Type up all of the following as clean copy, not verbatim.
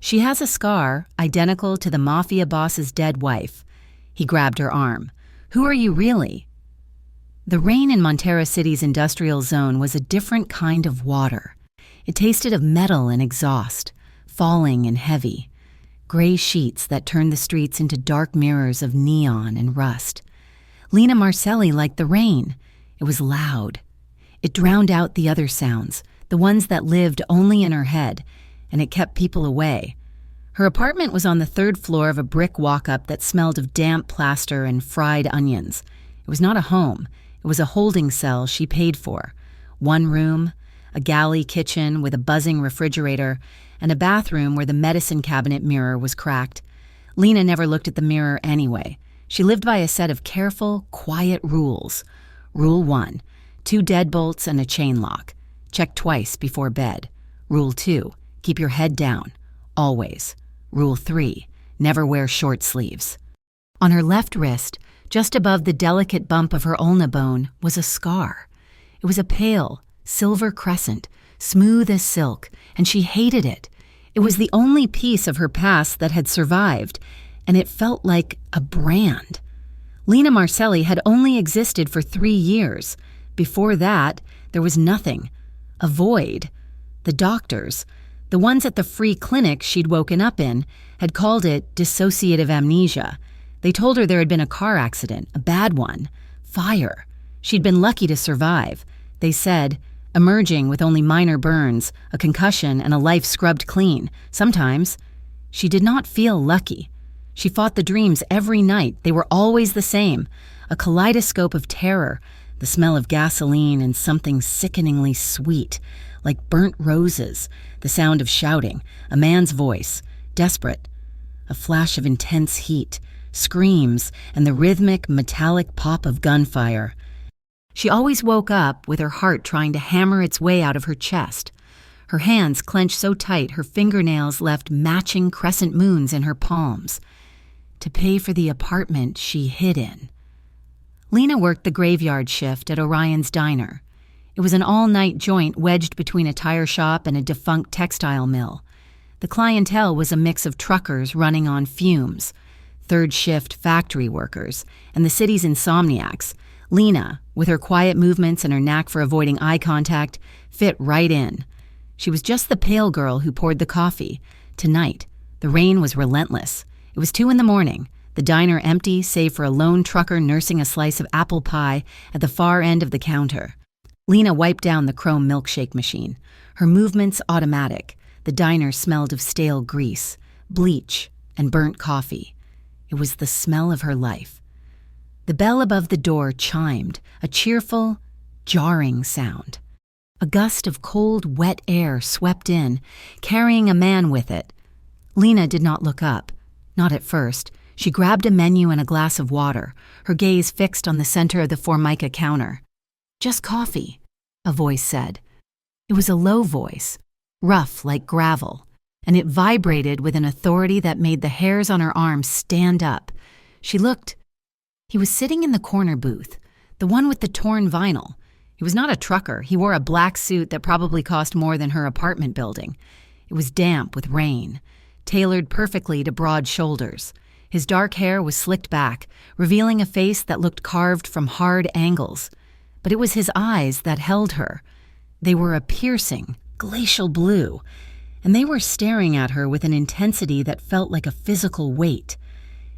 She has a scar identical to the mafia boss's dead wife. He grabbed her arm. Who are you really? The rain in Montero City's industrial zone was a different kind of water. It tasted of metal and exhaust, falling and heavy. Gray sheets that turned the streets into dark mirrors of neon and rust. Lena Marcelli liked the rain. It was loud. It drowned out the other sounds, the ones that lived only in her head, and it kept people away. Her apartment was on the third floor of a brick walk-up that smelled of damp plaster and fried onions. It was not a home. It was a holding cell she paid for. One room, a galley kitchen with a buzzing refrigerator, and a bathroom where the medicine cabinet mirror was cracked. Lena never looked at the mirror anyway. She lived by a set of careful, quiet rules. Rule 1, 2 deadbolts and a chain lock. Check twice before bed. Rule 2, keep your head down, always. Rule 3, never wear short sleeves. On her left wrist, just above the delicate bump of her ulna bone, was a scar. It was a pale, silver crescent, smooth as silk, and she hated it. It was the only piece of her past that had survived, and it felt like a brand. Lena Marcelli had only existed for 3 years. Before that, there was nothing. A void. The doctors, the ones at the free clinic she'd woken up in, had called it dissociative amnesia. They told her there had been a car accident, a bad one. Fire. She'd been lucky to survive. They said, emerging with only minor burns, a concussion, and a life scrubbed clean. Sometimes. She did not feel lucky. She fought the dreams every night. They were always the same. A kaleidoscope of terror, the smell of gasoline and something sickeningly sweet, like burnt roses, the sound of shouting, a man's voice, desperate, a flash of intense heat, screams, and the rhythmic, metallic pop of gunfire. She always woke up with her heart trying to hammer its way out of her chest. Her hands clenched so tight her fingernails left matching crescent moons in her palms. To pay for the apartment she hid in. Lena worked the graveyard shift at Orion's Diner. It was an all-night joint wedged between a tire shop and a defunct textile mill. The clientele was a mix of truckers running on fumes, third-shift factory workers, and the city's insomniacs. Lena, with her quiet movements and her knack for avoiding eye contact, fit right in. She was just the pale girl who poured the coffee. Tonight, the rain was relentless. It was 2 a.m, the diner empty save for a lone trucker nursing a slice of apple pie at the far end of the counter. Lena wiped down the chrome milkshake machine, her movements automatic. The diner smelled of stale grease, bleach, and burnt coffee. It was the smell of her life. The bell above the door chimed, a cheerful, jarring sound. A gust of cold, wet air swept in, carrying a man with it. Lena did not look up. Not at first. She grabbed a menu and a glass of water, her gaze fixed on the center of the Formica counter. "Just coffee," a voice said. It was a low voice, rough like gravel, and it vibrated with an authority that made the hairs on her arms stand up. She looked. He was sitting in the corner booth, the one with the torn vinyl. He was not a trucker. He wore a black suit that probably cost more than her apartment building. It was damp with rain, tailored perfectly to broad shoulders. His dark hair was slicked back, revealing a face that looked carved from hard angles. But it was his eyes that held her. They were a piercing, glacial blue, and they were staring at her with an intensity that felt like a physical weight.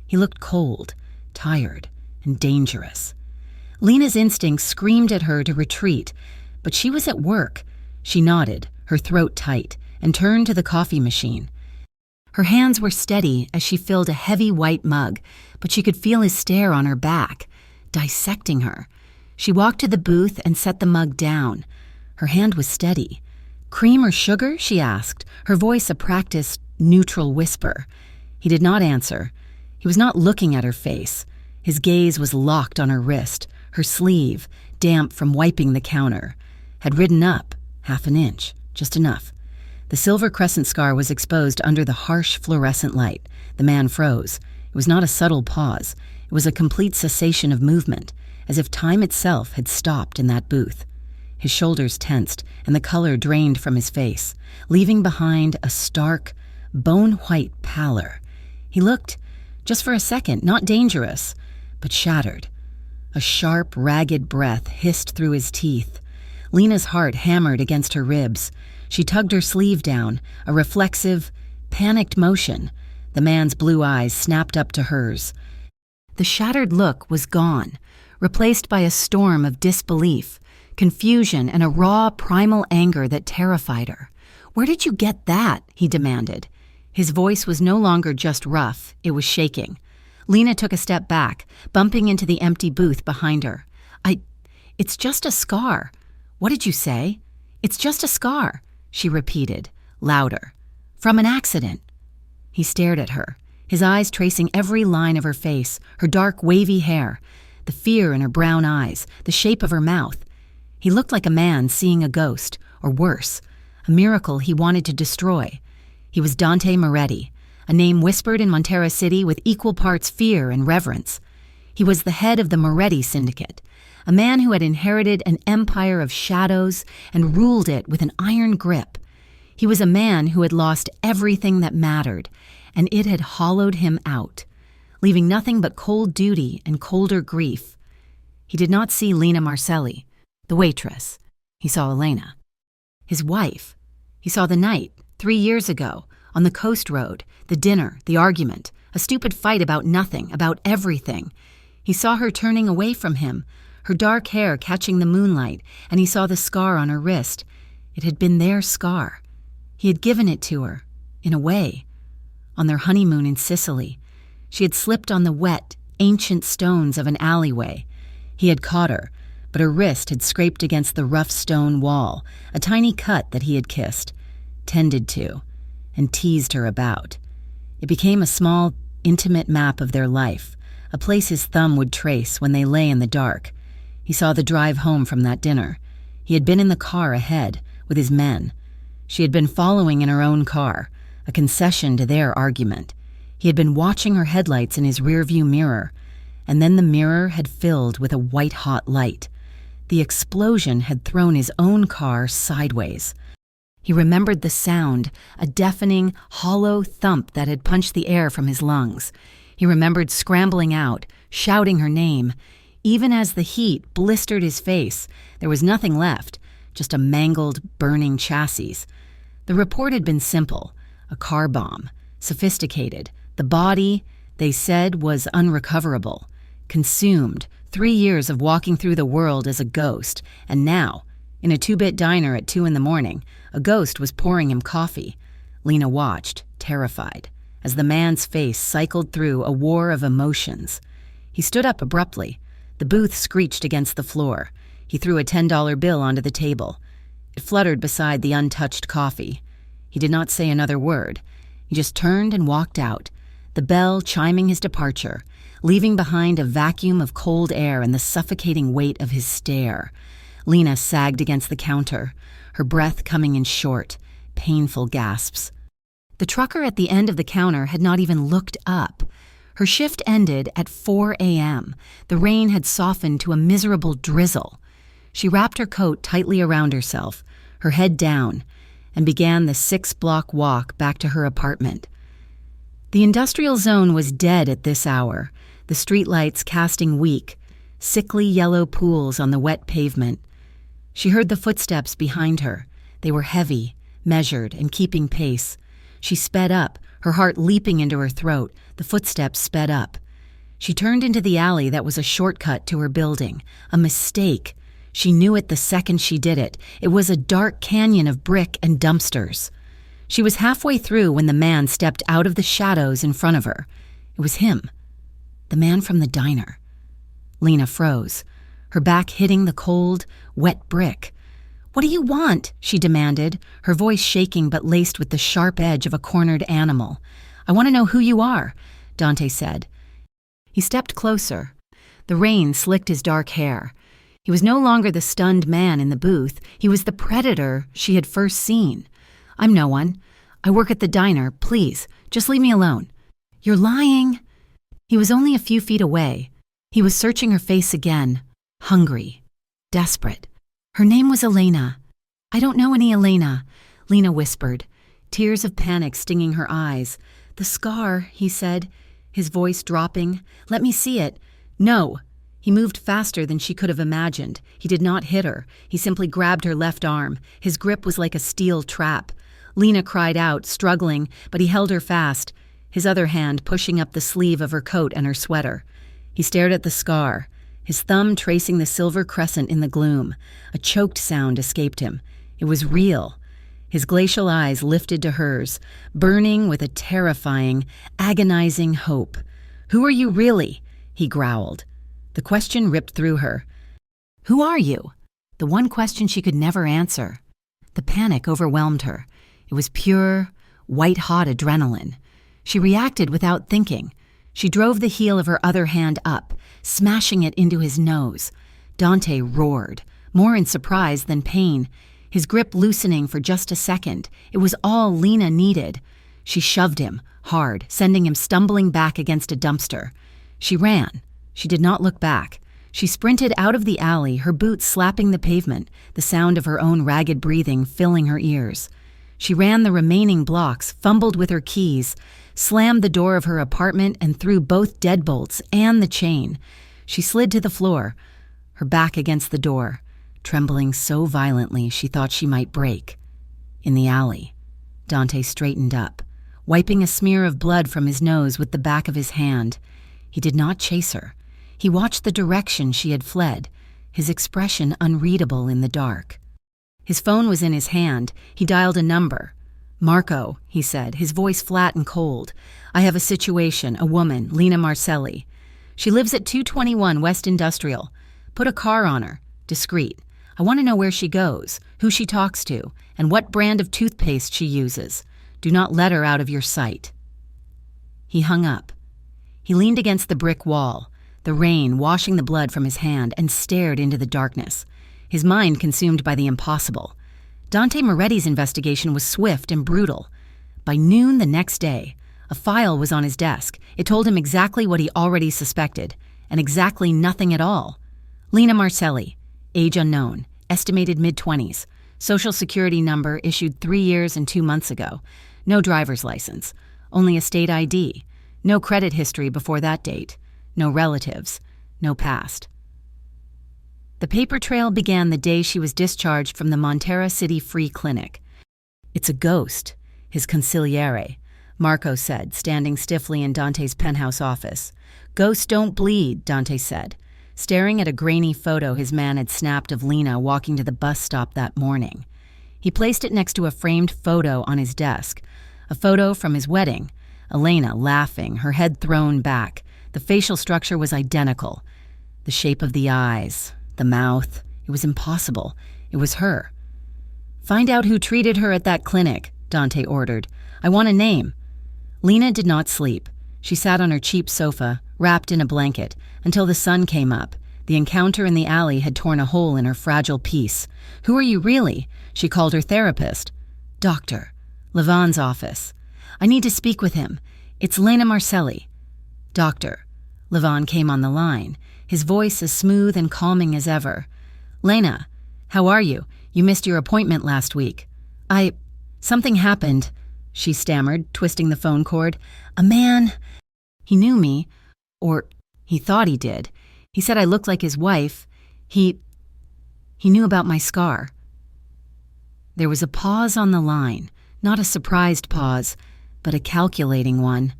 He looked cold, tired, and dangerous. Lena's instincts screamed at her to retreat, but she was at work. She nodded, her throat tight, and turned to the coffee machine. Her hands were steady as she filled a heavy white mug, but she could feel his stare on her back, dissecting her. She walked to the booth and set the mug down. Her hand was steady. "Cream or sugar?" she asked, her voice a practiced, neutral whisper. He did not answer. He was not looking at her face. His gaze was locked on her wrist, her sleeve, damp from wiping the counter. Had ridden up, 1/2 inch, just enough. The silver crescent scar was exposed under the harsh fluorescent light. The man froze. It was not a subtle pause. It was a complete cessation of movement, as if time itself had stopped in that booth. His shoulders tensed, and the color drained from his face, leaving behind a stark, bone-white pallor. He looked, just for a second, not dangerous, but shattered. A sharp, ragged breath hissed through his teeth. Lena's heart hammered against her ribs. She tugged her sleeve down, a reflexive, panicked motion. The man's blue eyes snapped up to hers. The shattered look was gone, replaced by a storm of disbelief, confusion, and a raw, primal anger that terrified her. "Where did you get that?" he demanded. His voice was no longer just rough, it was shaking. Lena took a step back, bumping into the empty booth behind her. It's just a scar." "What did you say?" "It's just a scar," she repeated, louder. "From an accident." He stared at her, his eyes tracing every line of her face, her dark, wavy hair, the fear in her brown eyes, the shape of her mouth. He looked like a man seeing a ghost, or worse, a miracle he wanted to destroy. He was Dante Moretti, a name whispered in Montero City with equal parts fear and reverence. He was the head of the Moretti Syndicate, a man who had inherited an empire of shadows and ruled it with an iron grip. He was a man who had lost everything that mattered, and it had hollowed him out, leaving nothing but cold duty and colder grief. He did not see Lena Marcelli, the waitress. He saw Elena. His wife. He saw the night, 3 years ago, on the coast road, the dinner, the argument, a stupid fight about nothing, about everything. He saw her turning away from him, her dark hair catching the moonlight, and he saw the scar on her wrist. It had been their scar. He had given it to her, in a way. On their honeymoon in Sicily, she had slipped on the wet, ancient stones of an alleyway. He had caught her, but her wrist had scraped against the rough stone wall, a tiny cut that he had kissed, tended to, and teased her about. It became a small, intimate map of their life, a place his thumb would trace when they lay in the dark. He saw the drive home from that dinner. He had been in the car ahead, with his men. She had been following in her own car, a concession to their argument. He had been watching her headlights in his rearview mirror, and then the mirror had filled with a white-hot light. The explosion had thrown his own car sideways. He remembered the sound, a deafening, hollow thump that had punched the air from his lungs. He remembered scrambling out, shouting her name. Even as the heat blistered his face, there was nothing left, just a mangled, burning chassis. The report had been simple, a car bomb, sophisticated. The body, they said, was unrecoverable, consumed, 3 years of walking through the world as a ghost, and now, in a 2-bit diner at 2 a.m, a ghost was pouring him coffee. Lena watched, terrified, as the man's face cycled through a war of emotions. He stood up abruptly. The booth screeched against the floor. He threw a $10 bill onto the table. It fluttered beside the untouched coffee. He did not say another word. He just turned and walked out, the bell chiming his departure, leaving behind a vacuum of cold air and the suffocating weight of his stare. Lena sagged against the counter, her breath coming in short, painful gasps. The trucker at the end of the counter had not even looked up. Her shift ended at 4 a.m. The rain had softened to a miserable drizzle. She wrapped her coat tightly around herself, her head down, and began the 6-block walk back to her apartment. The industrial zone was dead at this hour, the streetlights casting weak, sickly yellow pools on the wet pavement. She heard the footsteps behind her. They were heavy, measured, and keeping pace. She sped up, her heart leaping into her throat. The footsteps sped up. She turned into the alley that was a shortcut to her building. A mistake. She knew it the second she did it. It was a dark canyon of brick and dumpsters. She was halfway through when the man stepped out of the shadows in front of her. It was him. The man from the diner. Lena froze, her back hitting the cold, wet brick. "What do you want?" she demanded, her voice shaking but laced with the sharp edge of a cornered animal. "I want to know who you are," Dante said. He stepped closer. The rain slicked his dark hair. He was no longer the stunned man in the booth. He was the predator she had first seen. "I'm no one. I work at the diner. Please, just leave me alone." "You're lying." He was only a few feet away. He was searching her face again, hungry, desperate. Her name was Elena. "I don't know any Elena," Lena whispered. tears of panic stinging her eyes. "The scar," he said, his voice dropping. "Let me see it." "No." He moved faster than she could have imagined. He did not hit her. He simply grabbed her left arm. His grip was like a steel trap. Lena cried out, struggling, but he held her fast, his other hand pushing up the sleeve of her coat and her sweater. He stared at the scar, his thumb tracing the silver crescent in the gloom. A choked sound escaped him. It was real. His glacial eyes lifted to hers, burning with a terrifying, agonizing hope. "Who are you really?" he growled. The question ripped through her. "Who are you?" The one question she could never answer. The panic overwhelmed her. It was pure, white-hot adrenaline. She reacted without thinking. She drove the heel of her other hand up, smashing it into his nose. Dante roared, more in surprise than pain, his grip loosening for just a second. It was all Lena needed. She shoved him, hard, sending him stumbling back against a dumpster. She ran. She did not look back. She sprinted out of the alley, her boots slapping the pavement, the sound of her own ragged breathing filling her ears. She ran the remaining blocks, fumbled with her keys, slammed the door of her apartment and threw both deadbolts and the chain. She slid to the floor, her back against the door, trembling so violently she thought she might break. In the alley, Dante straightened up, wiping a smear of blood from his nose with the back of his hand. He did not chase her. He watched the direction she had fled, his expression unreadable in the dark. His phone was in his hand. He dialed a number. "Marco," he said, his voice flat and cold. "I have a situation, a woman, Lena Marcelli. She lives at 221 West Industrial. Put a car on her. Discreet. I want to know where she goes, who she talks to, and what brand of toothpaste she uses. Do not let her out of your sight." He hung up. He leaned against the brick wall, the rain washing the blood from his hand, and stared into the darkness, his mind consumed by the impossible. Dante Moretti's investigation was swift and brutal. By noon the next day, a file was on his desk. It told him exactly what he already suspected, and exactly nothing at all. Lena Marcelli, age unknown, estimated mid-20s, social security number issued 3 years and 2 months ago, no driver's license, only a state ID, no credit history before that date, no relatives, no past. The paper trail began the day she was discharged from the Montera City Free Clinic. "It's a ghost, his consigliere," Marco said, standing stiffly in Dante's penthouse office. "Ghosts don't bleed," Dante said, staring at a grainy photo his man had snapped of Lena walking to the bus stop that morning. He placed it next to a framed photo on his desk, a photo from his wedding, Elena laughing, her head thrown back. The facial structure was identical. The shape of the eyes, the mouth, it was impossible. It was her. "Find out who treated her at that clinic," Dante ordered. "I want a name." Lena did not sleep. She sat on her cheap sofa, wrapped in a blanket, until the sun came up. The encounter in the alley had torn a hole in her fragile peace. "Who are you really?" She called her therapist. "Doctor. Levan's office. I need to speak with him. It's Lena Marcelli." "Doctor." Levan came on the line, his voice as smooth and calming as ever. "Lena, how are you? You missed your appointment last week." Something happened," she stammered, twisting the phone cord. "A man. He knew me, or he thought he did. He said I looked like his wife. He knew about my scar." There was a pause on the line, not a surprised pause, but a calculating one.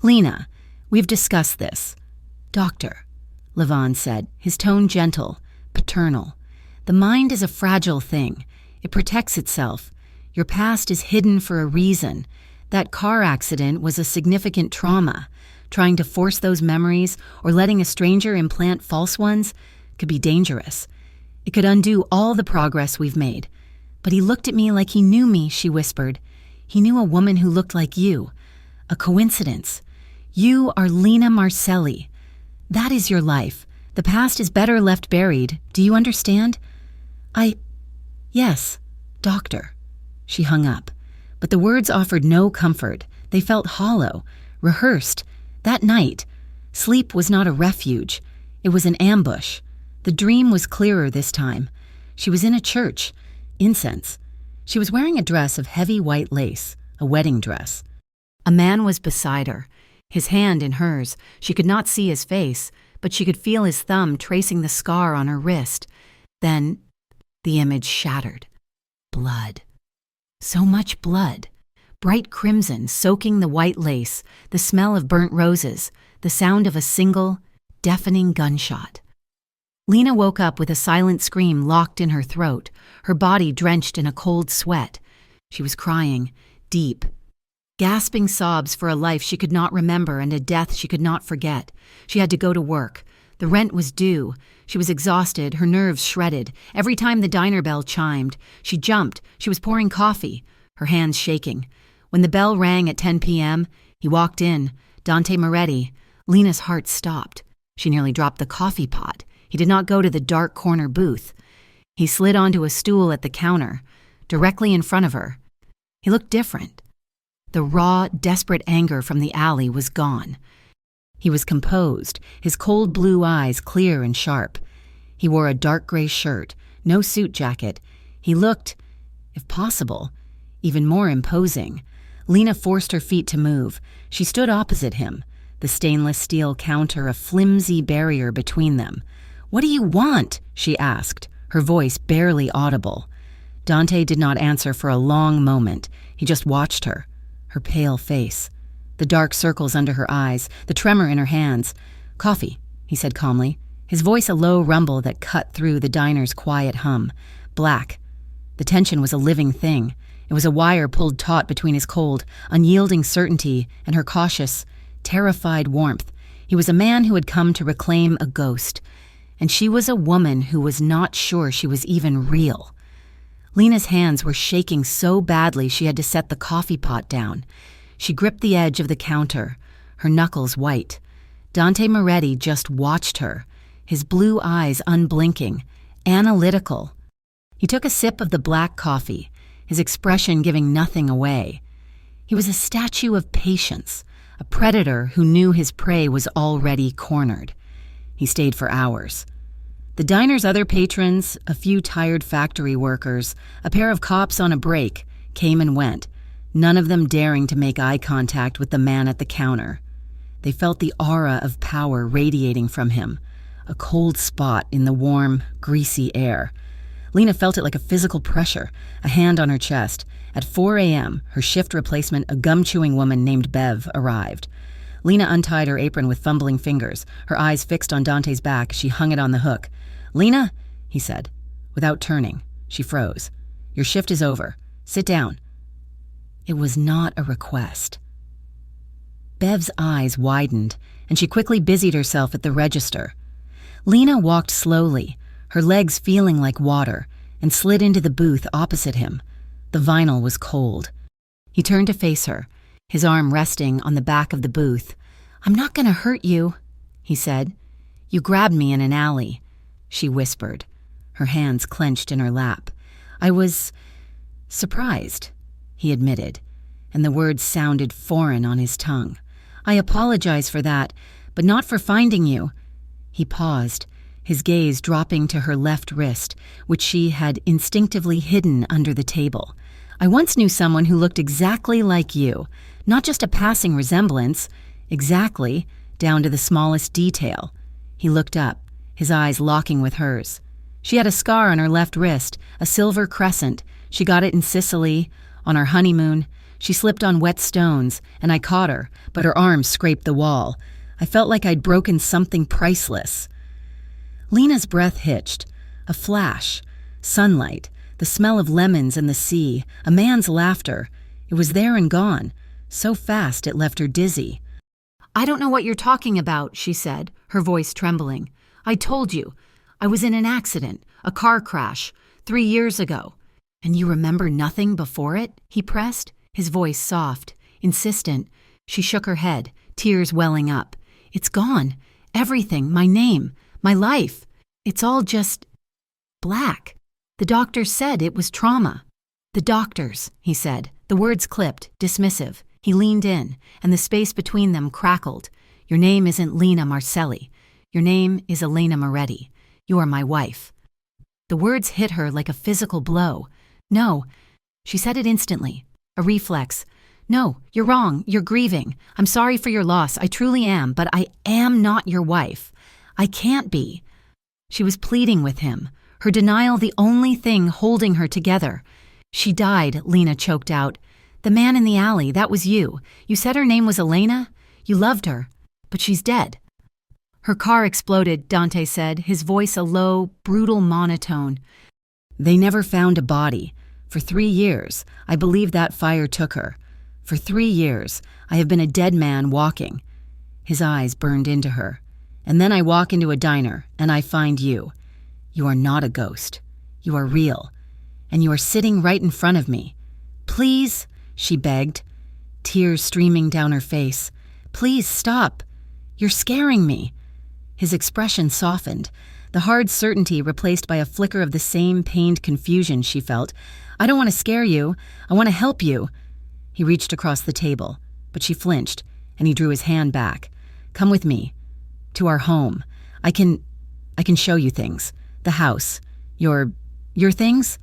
"Lena, we've discussed this." "Doctor," Levan said, his tone gentle, paternal. "The mind is a fragile thing. It protects itself. Your past is hidden for a reason. That car accident was a significant trauma. Trying to force those memories or letting a stranger implant false ones could be dangerous. It could undo all the progress we've made. But he looked at me like he knew me," she whispered. "He knew a woman who looked like you. A coincidence. You are Lena Marcelli. That is your life. The past is better left buried. Do you understand?" Yes, doctor." She hung up. But the words offered no comfort. They felt hollow, rehearsed. That night, sleep was not a refuge. It was an ambush. The dream was clearer this time. She was in a church. Incense. She was wearing a dress of heavy white lace, a wedding dress. A man was beside her, his hand in hers. She could not see his face, but she could feel his thumb tracing the scar on her wrist. Then the image shattered. Blood. So much blood. Bright crimson soaking the white lace, the smell of burnt roses, the sound of a single, deafening gunshot. Lena woke up with a silent scream locked in her throat, her body drenched in a cold sweat. She was crying, deep, gasping sobs for a life she could not remember and a death she could not forget. She had to go to work. The rent was due. She was exhausted, her nerves shredded. Every time the diner bell chimed, she jumped. She was pouring coffee, her hands shaking. When the bell rang at 10 p.m., he walked in, Dante Moretti. Lena's heart stopped. She nearly dropped the coffee pot. He did not go to the dark corner booth. He slid onto a stool at the counter, directly in front of her. He looked different. The raw, desperate anger from the alley was gone. He was composed, his cold blue eyes clear and sharp. He wore a dark gray shirt, no suit jacket. He looked, if possible, even more imposing. Lena forced her feet to move. She stood opposite him, the stainless steel counter a flimsy barrier between them. "What do you want?" she asked, her voice barely audible. Dante did not answer for a long moment. He just watched her, her pale face, the dark circles under her eyes, the tremor in her hands. "Coffee," he said calmly, his voice a low rumble that cut through the diner's quiet hum. "Black." The tension was a living thing. It was a wire pulled taut between his cold, unyielding certainty and her cautious, terrified warmth. He was a man who had come to reclaim a ghost, and she was a woman who was not sure she was even real. Lena's hands were shaking so badly she had to set the coffee pot down. She gripped the edge of the counter, her knuckles white. Dante Moretti just watched her, his blue eyes unblinking, analytical. He took a sip of the black coffee, his expression giving nothing away. He was a statue of patience, a predator who knew his prey was already cornered. He stayed for hours. The diner's other patrons, a few tired factory workers, a pair of cops on a break, came and went, none of them daring to make eye contact with the man at the counter. They felt the aura of power radiating from him, a cold spot in the warm, greasy air. Lena felt it like a physical pressure, a hand on her chest. At 4 a.m., her shift replacement, a gum-chewing woman named Bev, arrived. Lena untied her apron with fumbling fingers. Her eyes fixed on Dante's back, she hung it on the hook. "Lena," he said. Without turning, she froze. "Your shift is over. Sit down." It was not a request. Bev's eyes widened, and she quickly busied herself at the register. Lena walked slowly, her legs feeling like water, and slid into the booth opposite him. The vinyl was cold. He turned to face her, his arm resting on the back of the booth. "I'm not going to hurt you," he said. "You grabbed me in an alley," she whispered, her hands clenched in her lap. "I was surprised," he admitted, and the words sounded foreign on his tongue. "I apologize for that, but not for finding you." He paused, his gaze dropping to her left wrist, which she had instinctively hidden under the table. "I once knew someone who looked exactly like you, not just a passing resemblance, exactly, down to the smallest detail." He looked up, his eyes locking with hers. "She had a scar on her left wrist, a silver crescent. She got it in Sicily, on our honeymoon. She slipped on wet stones, and I caught her, but her arm scraped the wall. I felt like I'd broken something priceless." Lena's breath hitched. A flash, sunlight, the smell of lemons and the sea, a man's laughter. It was there and gone, so fast it left her dizzy. "I don't know what you're talking about," she said, her voice trembling. "I told you. I was in an accident, a car crash, 3 years ago." "And you remember nothing before it?" he pressed, his voice soft, insistent. She shook her head, tears welling up. "It's gone. Everything, my name, my life. It's all just black. The doctor said it was trauma." "The doctors," he said, the words clipped, dismissive. He leaned in, and the space between them crackled. "Your name isn't Lena Marcelli. Your name is Elena Moretti. You are my wife." The words hit her like a physical blow. "No," she said it instantly, a reflex. No, you're wrong. You're grieving. I'm sorry for your loss. I truly am, but I am not your wife. I can't be." She was pleading with him, her denial the only thing holding her together. "She died," Lena choked out. "The man in the alley, that was you. You said her name was Elena? You loved her, but she's dead." "Her car exploded," Dante said, his voice a low, brutal monotone. "They never found a body. For 3 years, I believe that fire took her. For 3 years, I have been a dead man walking." His eyes burned into her. "And then I walk into a diner, and I find you. You are not a ghost. You are real. And you are sitting right in front of me. Please," she begged, tears streaming down her face. "Please stop. You're scaring me." His expression softened, the hard certainty replaced by a flicker of the same pained confusion she felt. "I don't want to scare you. I want to help you." He reached across the table, but she flinched, and he drew his hand back. "Come with me. To our home. I can show you things. The house. Your things?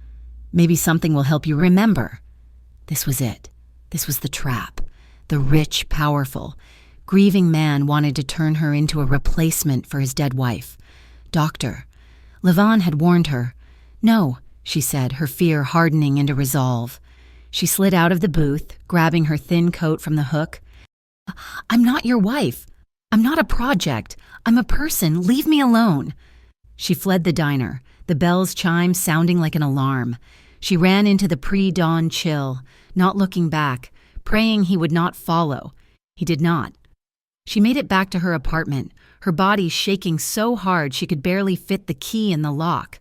Maybe something will help you remember." This was it. This was the trap. The rich, powerful, grieving man wanted to turn her into a replacement for his dead wife. Doctor. Levon had warned her. "No," she said, her fear hardening into resolve. She slid out of the booth, grabbing her thin coat from the hook. "I'm not your wife. I'm not a project. I'm a person. Leave me alone." She fled the diner, the bell's chime sounding like an alarm. She ran into the pre-dawn chill, not looking back, praying he would not follow. He did not. She made it back to her apartment, her body shaking so hard she could barely fit the key in the lock.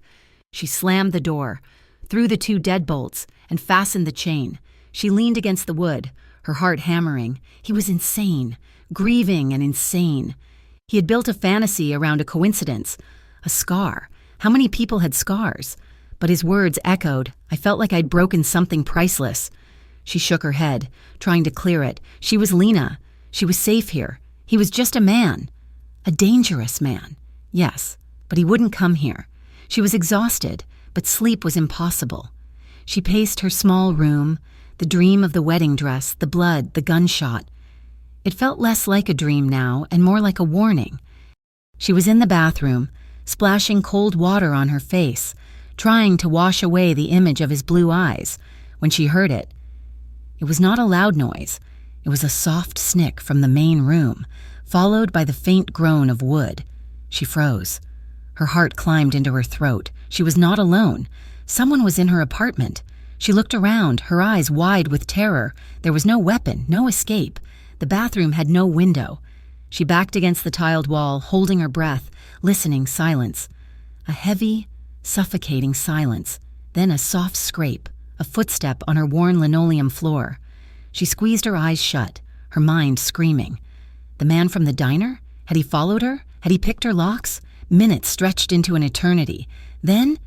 She slammed the door, threw the 2 deadbolts, and fastened the chain. She leaned against the wood, her heart hammering. He was insane, grieving and insane. He had built a fantasy around a coincidence, a scar. How many people had scars? But his words echoed. I felt like I'd broken something priceless. She shook her head, trying to clear it. She was Lena. She was safe here. He was just a man. A dangerous man. Yes, but he wouldn't come here. She was exhausted, but sleep was impossible. She paced her small room, the dream of the wedding dress, the blood, the gunshot. It felt less like a dream now and more like a warning. She was in the bathroom, splashing cold water on her face, trying to wash away the image of his blue eyes, when she heard it. It was not a loud noise. It was a soft snick from the main room, followed by the faint groan of wood. She froze. Her heart climbed into her throat. She was not alone. Someone was in her apartment. She looked around, her eyes wide with terror. There was no weapon, no escape. The bathroom had no window. She backed against the tiled wall, holding her breath, listening. Silence. A heavy, suffocating silence. Then a soft scrape, a footstep on her worn linoleum floor. She squeezed her eyes shut, her mind screaming. The man from the diner? Had he followed her? Had he picked her locks? Minutes stretched into an eternity. Then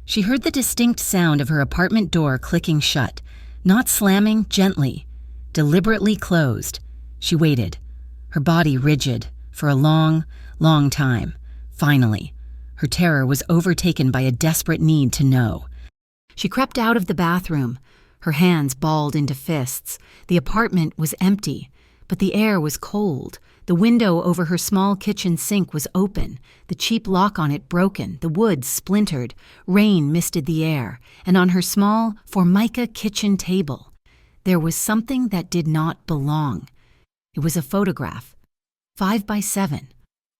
she heard the distinct sound of her apartment door clicking shut, not slamming, gently, deliberately closed. She waited, her body rigid, for a long, long time. Finally, her terror was overtaken by a desperate need to know. She crept out of the bathroom, her hands balled into fists. The apartment was empty, but the air was cold. The window over her small kitchen sink was open, the cheap lock on it broken, the wood splintered, rain misted the air, and on her small Formica kitchen table, there was something that did not belong. It was a photograph, 5 by 7,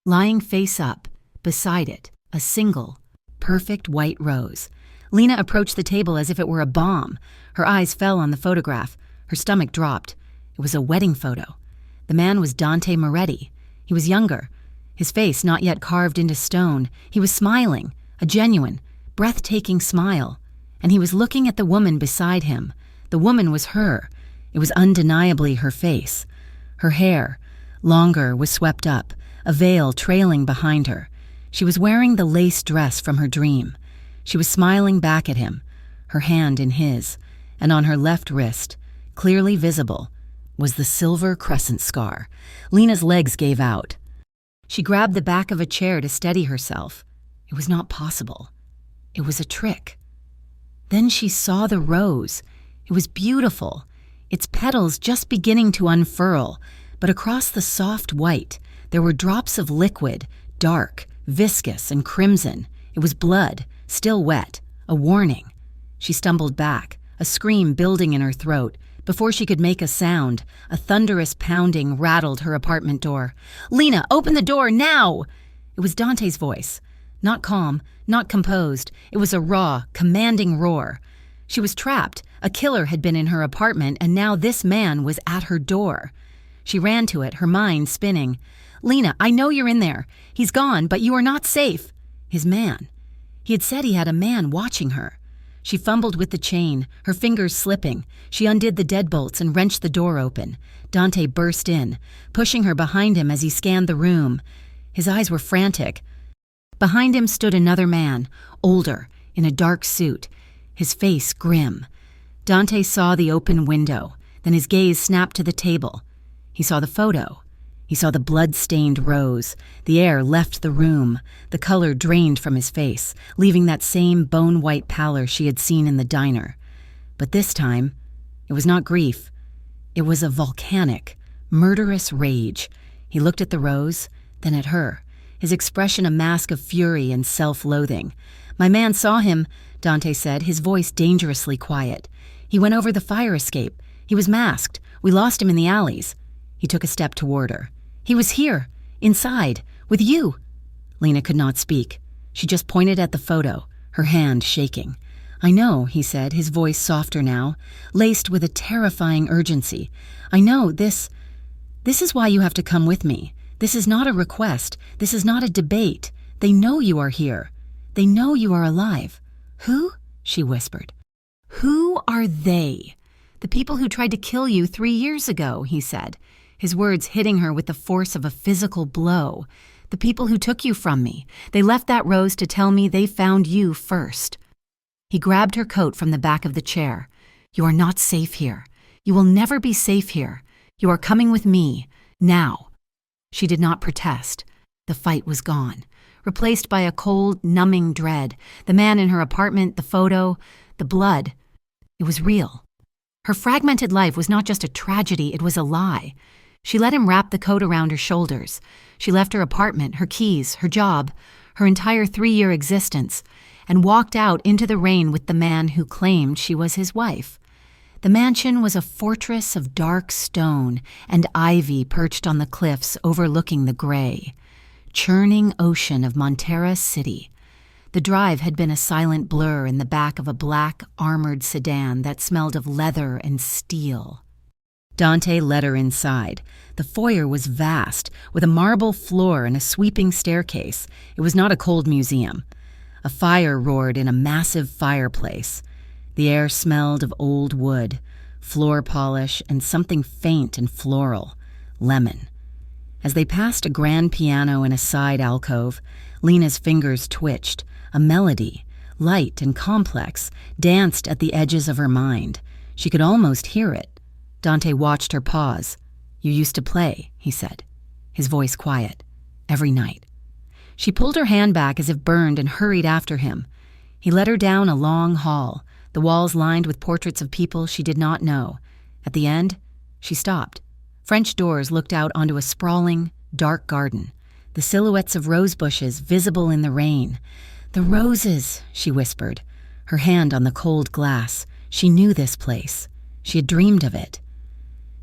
lying face up, beside it, a single, perfect white rose. Lena approached the table as if it were a bomb. Her eyes fell on the photograph. Her stomach dropped. It was a wedding photo. The man was Dante Moretti. He was younger, his face not yet carved into stone. He was smiling, a genuine, breathtaking smile. And he was looking at the woman beside him. The woman was her. It was undeniably her face. Her hair, longer, was swept up, a veil trailing behind her. She was wearing the lace dress from her dream. She was smiling back at him, her hand in his, and on her left wrist, clearly visible, was the silver crescent scar. Lena's legs gave out. She grabbed the back of a chair to steady herself. It was not possible. It was a trick. Then she saw the rose. It was beautiful. its petals just beginning to unfurl, but across the soft white, there were drops of liquid, dark, viscous, and crimson. It was blood, still wet, a warning. She stumbled back, a scream building in her throat. Before she could make a sound, a thunderous pounding rattled her apartment door. "Lena, open the door, now!" It was Dante's voice. Not calm, not composed. It was a raw, commanding roar. She was trapped. A killer had been in her apartment, and now this man was at her door. She ran to it, her mind spinning. "Lena, I know you're in there. He's gone, but you are not safe." His man. He had said he had a man watching her. She fumbled with the chain, her fingers slipping. She undid the deadbolts and wrenched the door open. Dante burst in, pushing her behind him as he scanned the room. His eyes were frantic. Behind him stood another man, older, in a dark suit, his face grim. Dante saw the open window, then his gaze snapped to the table. He saw the photo. He saw the blood-stained rose. The air left the room. The color drained from his face, leaving that same bone-white pallor she had seen in the diner. But this time, it was not grief. It was a volcanic, murderous rage. He looked at the rose, then at her, his expression a mask of fury and self-loathing. "My man saw him," Dante said, his voice dangerously quiet. "He went over the fire escape. He was masked. We lost him in the alleys." He took a step toward her. "He was here, inside, with you." Lena could not speak. She just pointed at the photo, her hand shaking. "I know," he said, his voice softer now, laced with a terrifying urgency. "I know, this is why you have to come with me. This is not a request. This is not a debate. They know you are here. They know you are alive." "Who?" she whispered. "Who are they?" "The people who tried to kill you 3 years ago," he said, his words hitting her with the force of a physical blow. "The people who took you from me. They left that rose to tell me they found you first." He grabbed her coat from the back of the chair. "You are not safe here. You will never be safe here. You are coming with me, now." She did not protest. The fight was gone, replaced by a cold, numbing dread. The man in her apartment, the photo, the blood. It was real. Her fragmented life was not just a tragedy, it was a lie. She let him wrap the coat around her shoulders. She left her apartment, her keys, her job, her entire 3-year existence, and walked out into the rain with the man who claimed she was his wife. The mansion was a fortress of dark stone and ivy perched on the cliffs overlooking the gray, churning ocean of Montera City. The drive had been a silent blur in the back of a black, armored sedan that smelled of leather and steel. Dante led her inside. The foyer was vast, with a marble floor and a sweeping staircase. It was not a cold museum. A fire roared in a massive fireplace. The air smelled of old wood, floor polish, and something faint and floral, lemon. As they passed a grand piano in a side alcove, Lena's fingers twitched. A melody, light and complex, danced at the edges of her mind. She could almost hear it. Dante watched her pause. "You used to play," he said, his voice quiet. "Every night." She pulled her hand back as if burned and hurried after him. He led her down a long hall, the walls lined with portraits of people she did not know. At the end, she stopped. French doors looked out onto a sprawling, dark garden, the silhouettes of rose bushes visible in the rain. "The roses," she whispered, her hand on the cold glass. She knew this place. She had dreamed of it.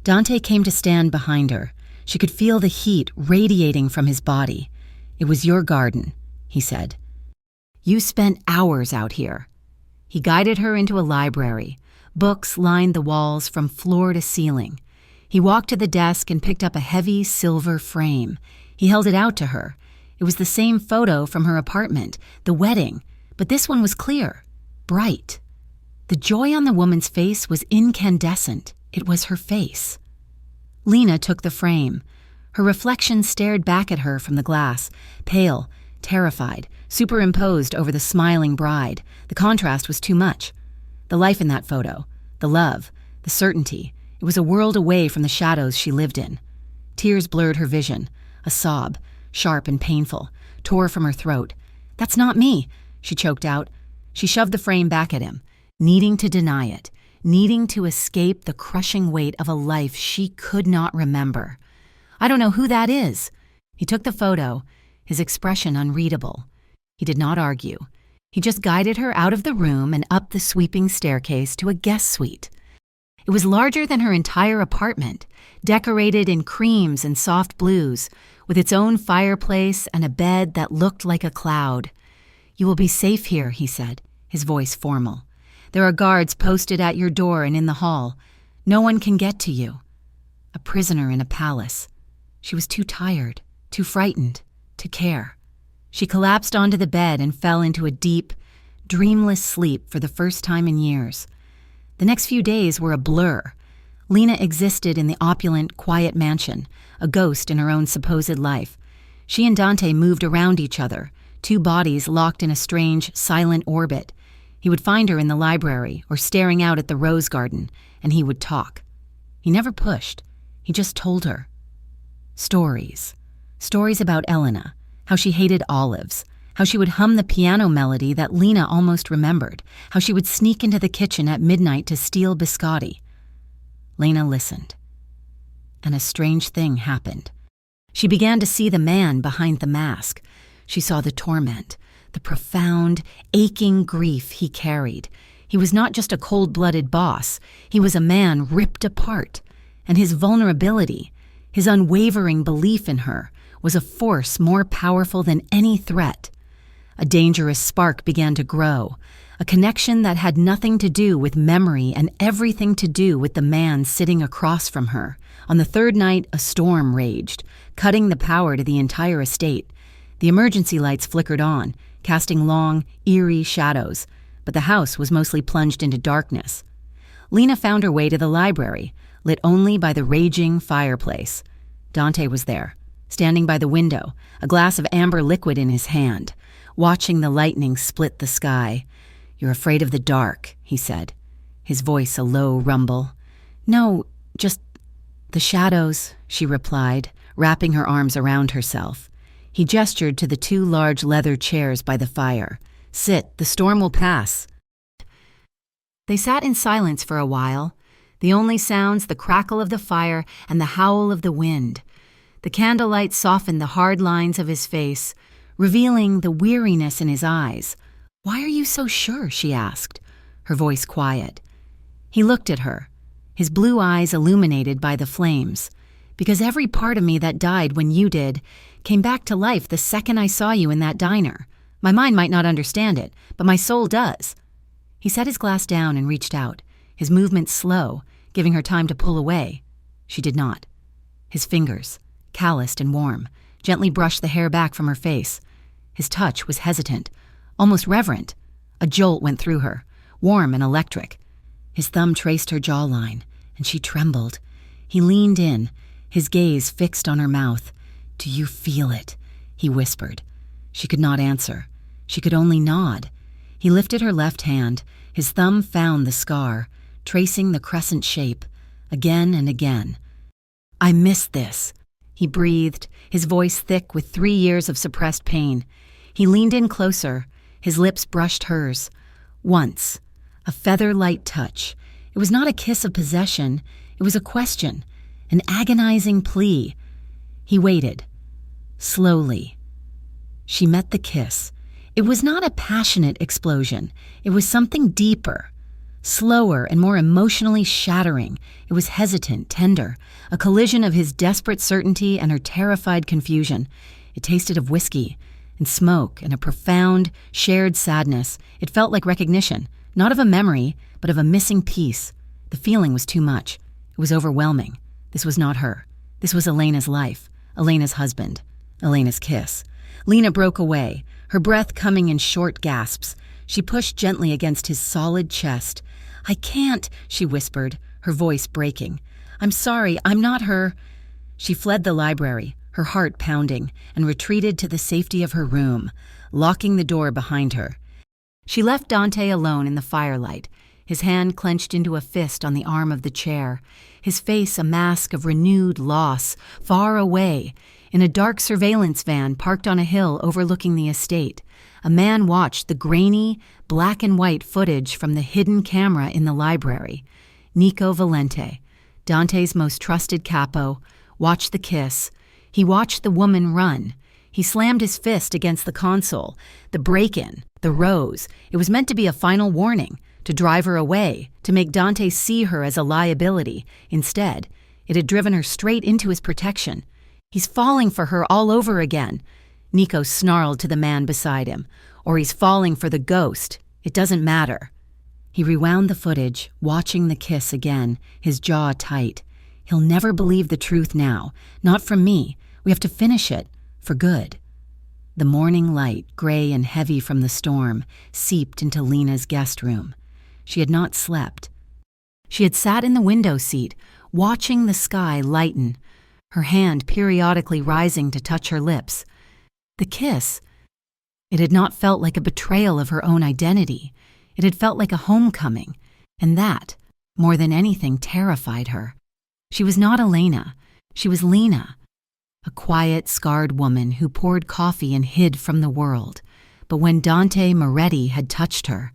Dante came to stand behind her. She could feel the heat radiating from his body. "It was your garden," he said. "You spent hours out here." He guided her into a library. Books lined the walls from floor to ceiling. He walked to the desk and picked up a heavy silver frame. He held it out to her. It was the same photo from her apartment, the wedding, but this one was clear, bright. The joy on the woman's face was incandescent. It was her face. Lena took the frame. Her reflection stared back at her from the glass, pale, terrified, superimposed over the smiling bride. The contrast was too much. The life in that photo, the love, the certainty, it was a world away from the shadows she lived in. Tears blurred her vision. A sob, sharp and painful, tore from her throat. "That's not me," she choked out. She shoved the frame back at him, needing to deny it, needing to escape the crushing weight of a life she could not remember. "I don't know who that is." He took the photo, his expression unreadable. He did not argue. He just guided her out of the room and up the sweeping staircase to a guest suite. It was larger than her entire apartment, decorated in creams and soft blues, with its own fireplace and a bed that looked like a cloud. "You will be safe here," he said, his voice formal. "There are guards posted at your door and in the hall. No one can get to you." A prisoner in a palace. She was too tired, too frightened, to care. She collapsed onto the bed and fell into a deep, dreamless sleep for the first time in years. The next few days were a blur. Lena existed in the opulent, quiet mansion, a ghost in her own supposed life. She and Dante moved around each other, two bodies locked in a strange, silent orbit. He would find her in the library or staring out at the rose garden, and he would talk. He never pushed. He just told her. Stories. Stories about Elena, how she hated olives, how she would hum the piano melody that Lena almost remembered, how she would sneak into the kitchen at midnight to steal biscotti. Lena listened. And a strange thing happened. She began to see the man behind the mask. She saw the torment, the profound, aching grief he carried. He was not just a cold-blooded boss. He was a man ripped apart. And his vulnerability, his unwavering belief in her, was a force more powerful than any threat. A dangerous spark began to grow, a connection that had nothing to do with memory and everything to do with the man sitting across from her. On the third night, a storm raged, cutting the power to the entire estate. The emergency lights flickered on, casting long, eerie shadows, but the house was mostly plunged into darkness. Lena found her way to the library, lit only by the raging fireplace. Dante was there, standing by the window, a glass of amber liquid in his hand, watching the lightning split the sky. "You're afraid of the dark," he said, his voice a low rumble. "No, just the shadows," she replied, wrapping her arms around herself. He gestured to the two large leather chairs by the fire. "Sit, the storm will pass." They sat in silence for a while, the only sounds the crackle of the fire and the howl of the wind. The candlelight softened the hard lines of his face, revealing the weariness in his eyes. "Why are you so sure?" she asked, her voice quiet. He looked at her, his blue eyes illuminated by the flames. "Because every part of me that died when you did came back to life the second I saw you in that diner. My mind might not understand it, but my soul does." He set his glass down and reached out, his movements slow, giving her time to pull away. She did not. His fingers, calloused and warm, gently brushed the hair back from her face. His touch was hesitant, almost reverent. A jolt went through her, warm and electric. His thumb traced her jawline, and she trembled. He leaned in, his gaze fixed on her mouth. "Do you feel it?" he whispered. She could not answer. She could only nod. He lifted her left hand. His thumb found the scar, tracing the crescent shape, again and again. "I missed this," he breathed, his voice thick with 3 years of suppressed pain. He leaned in closer, his lips brushed hers. Once, a feather-light touch. It was not a kiss of possession, it was a question, an agonizing plea. He waited. Slowly. She met the kiss. It was not a passionate explosion. It was something deeper, slower and more emotionally shattering. It was hesitant, tender, a collision of his desperate certainty and her terrified confusion. It tasted of whiskey and smoke and a profound, shared sadness. It felt like recognition, not of a memory, but of a missing piece. The feeling was too much. It was overwhelming. This was not her. This was Elena's life, Elena's husband, Elena's kiss. Lena broke away, her breath coming in short gasps. She pushed gently against his solid chest. "I can't," she whispered, her voice breaking. "I'm sorry, I'm not her." She fled the library, her heart pounding, and retreated to the safety of her room, locking the door behind her. She left Dante alone in the firelight, his hand clenched into a fist on the arm of the chair, his face a mask of renewed loss, far away. In a dark surveillance van parked on a hill overlooking the estate, a man watched the grainy, black and white footage from the hidden camera in the library. Nico Valente, Dante's most trusted capo, watched the kiss. He watched the woman run. He slammed his fist against the console, the break-in, the rose. It was meant to be a final warning, to drive her away, to make Dante see her as a liability. Instead, it had driven her straight into his protection. He's falling for her all over again. Nico snarled to the man beside him. Or he's falling for the ghost. It doesn't matter. He rewound the footage, watching the kiss again, his jaw tight. He'll never believe the truth now. Not from me. We have to finish it. For good. The morning light, gray and heavy from the storm, seeped into Lena's guest room. She had not slept. She had sat in the window seat, watching the sky lighten, her hand periodically rising to touch her lips. The kiss. It had not felt like a betrayal of her own identity. It had felt like a homecoming, and that, more than anything, terrified her. She was not Elena. She was Lena, a quiet, scarred woman who poured coffee and hid from the world. But when Dante Moretti had touched her,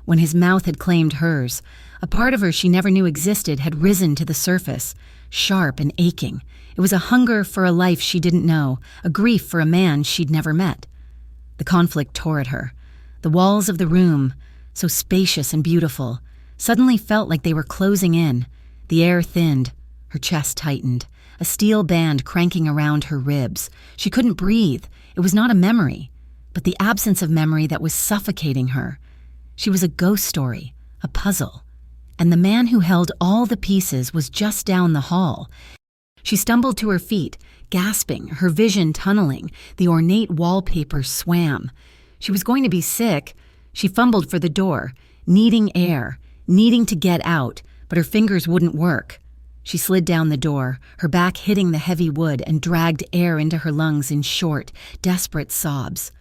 when his mouth had claimed hers, a part of her she never knew existed had risen to the surface, sharp and aching. It was a hunger for a life she didn't know, a grief for a man she'd never met. The conflict tore at her. The walls of the room, so spacious and beautiful, suddenly felt like they were closing in. The air thinned, her chest tightened, a steel band cranking around her ribs. She couldn't breathe. It was not a memory, but the absence of memory that was suffocating her. She was a ghost story, a puzzle, and the man who held all the pieces was just down the hall. She stumbled to her feet, gasping, her vision tunneling. The ornate wallpaper swam. She was going to be sick. She fumbled for the door, needing air, needing to get out, but her fingers wouldn't work. She slid down the door, her back hitting the heavy wood, and dragged air into her lungs in short, desperate sobs.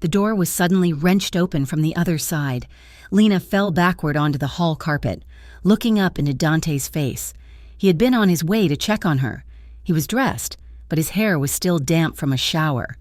The door was suddenly wrenched open from the other side. Lena fell backward onto the hall carpet, looking up into Dante's face. He had been on his way to check on her. He was dressed, but his hair was still damp from a shower.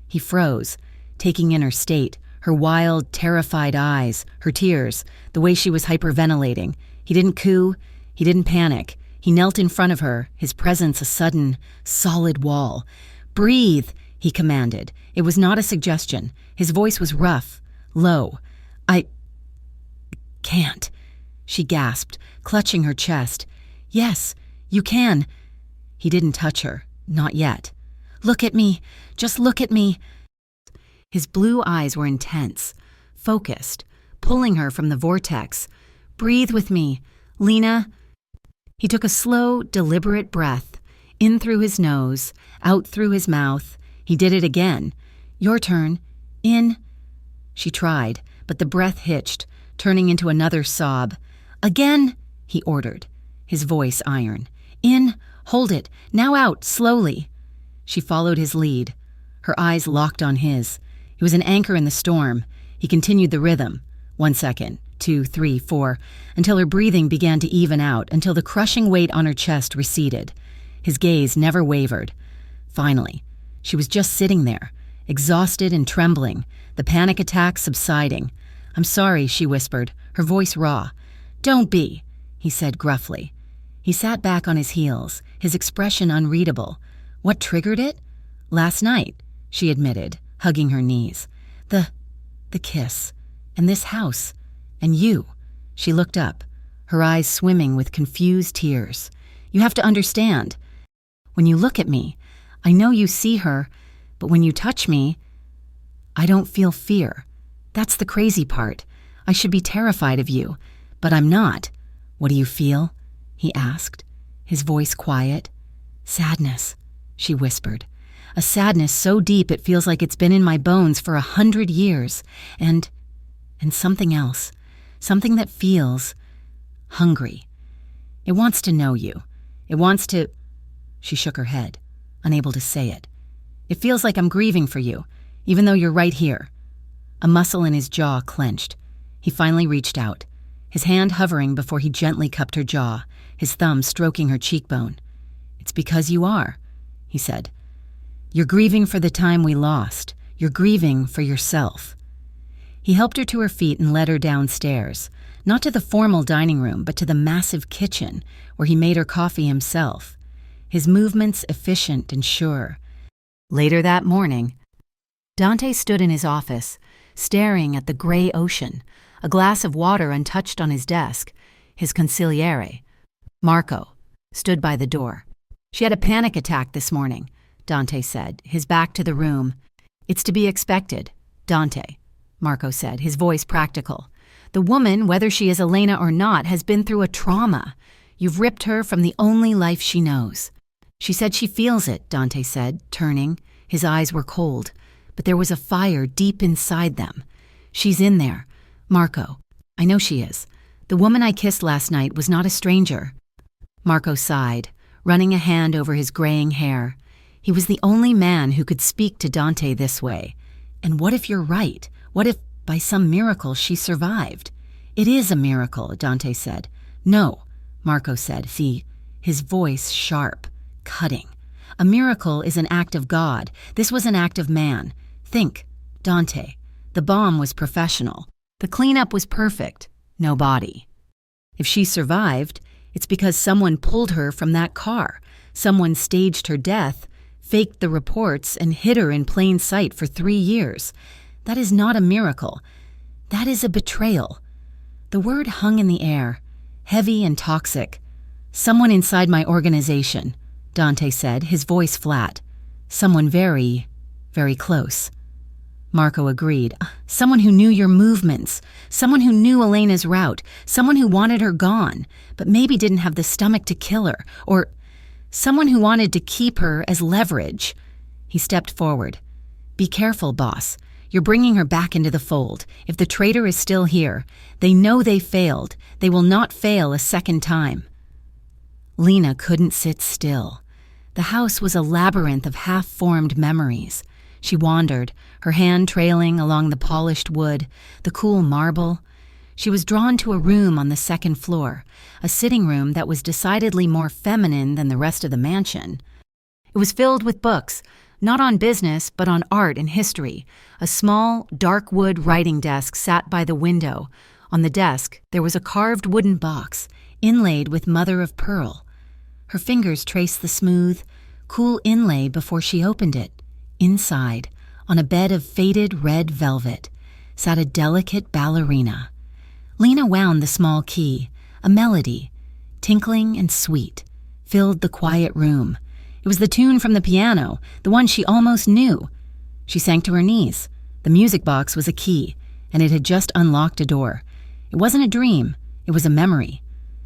He froze, taking in her state, her wild, terrified eyes, her tears, the way she was hyperventilating. He didn't coo. He didn't panic. He knelt in front of her, his presence a sudden, solid wall. "Breathe," he commanded. It was not a suggestion. His voice was rough, low. "I can't," she gasped, clutching her chest. "Yes, you can." He didn't touch her, not yet. "Look at me. Just look at me." His blue eyes were intense, focused, pulling her from the vortex. "Breathe with me, Lena." He took a slow, deliberate breath, in through his nose, out through his mouth. He did it again. "Your turn. In." She tried, but the breath hitched, turning into another sob. "Again," he ordered, his voice iron. "In. Hold it. Now out, slowly." She followed his lead, her eyes locked on his. He was an anchor in the storm. He continued the rhythm. 1 second, 2, 3, 4, until her breathing began to even out, until the crushing weight on her chest receded. His gaze never wavered. Finally, she was just sitting there, exhausted and trembling, the panic attack subsiding. "I'm sorry," she whispered, her voice raw. "Don't be," he said gruffly. He sat back on his heels, his expression unreadable. "What triggered it?" "Last night," she admitted, hugging her knees. The kiss. And this house. And you." She looked up, her eyes swimming with confused tears. "You have to understand. When you look at me, I know you see her, but when you touch me, I don't feel fear. That's the crazy part. I should be terrified of you, but I'm not." "What do you feel?" he asked, his voice quiet. "Sadness," she whispered. "A sadness so deep it feels like it's been in my bones for 100 years. And something else. Something that feels hungry. It wants to know you. It wants to—" She shook her head, unable to say it. "It feels like I'm grieving for you, even though you're right here." A muscle in his jaw clenched. He finally reached out, his hand hovering before he gently cupped her jaw, his thumb stroking her cheekbone. "It's because you are," he said. "You're grieving for the time we lost. You're grieving for yourself." He helped her to her feet and led her downstairs, not to the formal dining room, but to the massive kitchen, where he made her coffee himself, his movements efficient and sure. Later that morning, Dante stood in his office, staring at the gray ocean, a glass of water untouched on his desk. His consigliere, Marco, stood by the door. "She had a panic attack this morning," Dante said, his back to the room. "It's to be expected, Dante," Marco said, his voice practical. "The woman, whether she is Elena or not, has been through a trauma. You've ripped her from the only life she knows." "She said she feels it," Dante said, turning. His eyes were cold, but there was a fire deep inside them. "She's in there. Marco, I know she is. The woman I kissed last night was not a stranger." Marco sighed, running a hand over his graying hair. He was the only man who could speak to Dante this way. And what if you're right? What if, by some miracle, she survived? "It is a miracle," Dante said. "No," Marco said, his voice sharp, cutting. "A miracle is an act of God. This was an act of man. Think, Dante. The bomb was professional. The cleanup was perfect. No body. If she survived, it's because someone pulled her from that car. Someone staged her death, faked the reports, and hid her in plain sight for 3 years. That is not a miracle. That is a betrayal." The word hung in the air, heavy and toxic. "Someone inside my organization," Dante said, his voice flat. "Someone very, very close." Marco agreed. "Someone who knew your movements. Someone who knew Elena's route. Someone who wanted her gone, but maybe didn't have the stomach to kill her. Or someone who wanted to keep her as leverage." He stepped forward. "Be careful, boss. You're bringing her back into the fold. If the traitor is still here, they know they failed. They will not fail a second time." Lena couldn't sit still. The house was a labyrinth of half-formed memories. She wandered, her hand trailing along the polished wood, the cool marble. She was drawn to a room on the second floor, a sitting room that was decidedly more feminine than the rest of the mansion. It was filled with books, not on business, but on art and history. A small, dark wood writing desk sat by the window. On the desk, there was a carved wooden box, inlaid with mother of pearl. Her fingers traced the smooth, cool inlay before she opened it. Inside, on a bed of faded red velvet, sat a delicate ballerina. Lena wound the small key. A melody, tinkling and sweet, filled the quiet room. It was the tune from the piano, the one she almost knew. She sank to her knees. The music box was a key, and it had just unlocked a door. It wasn't a dream, it was a memory.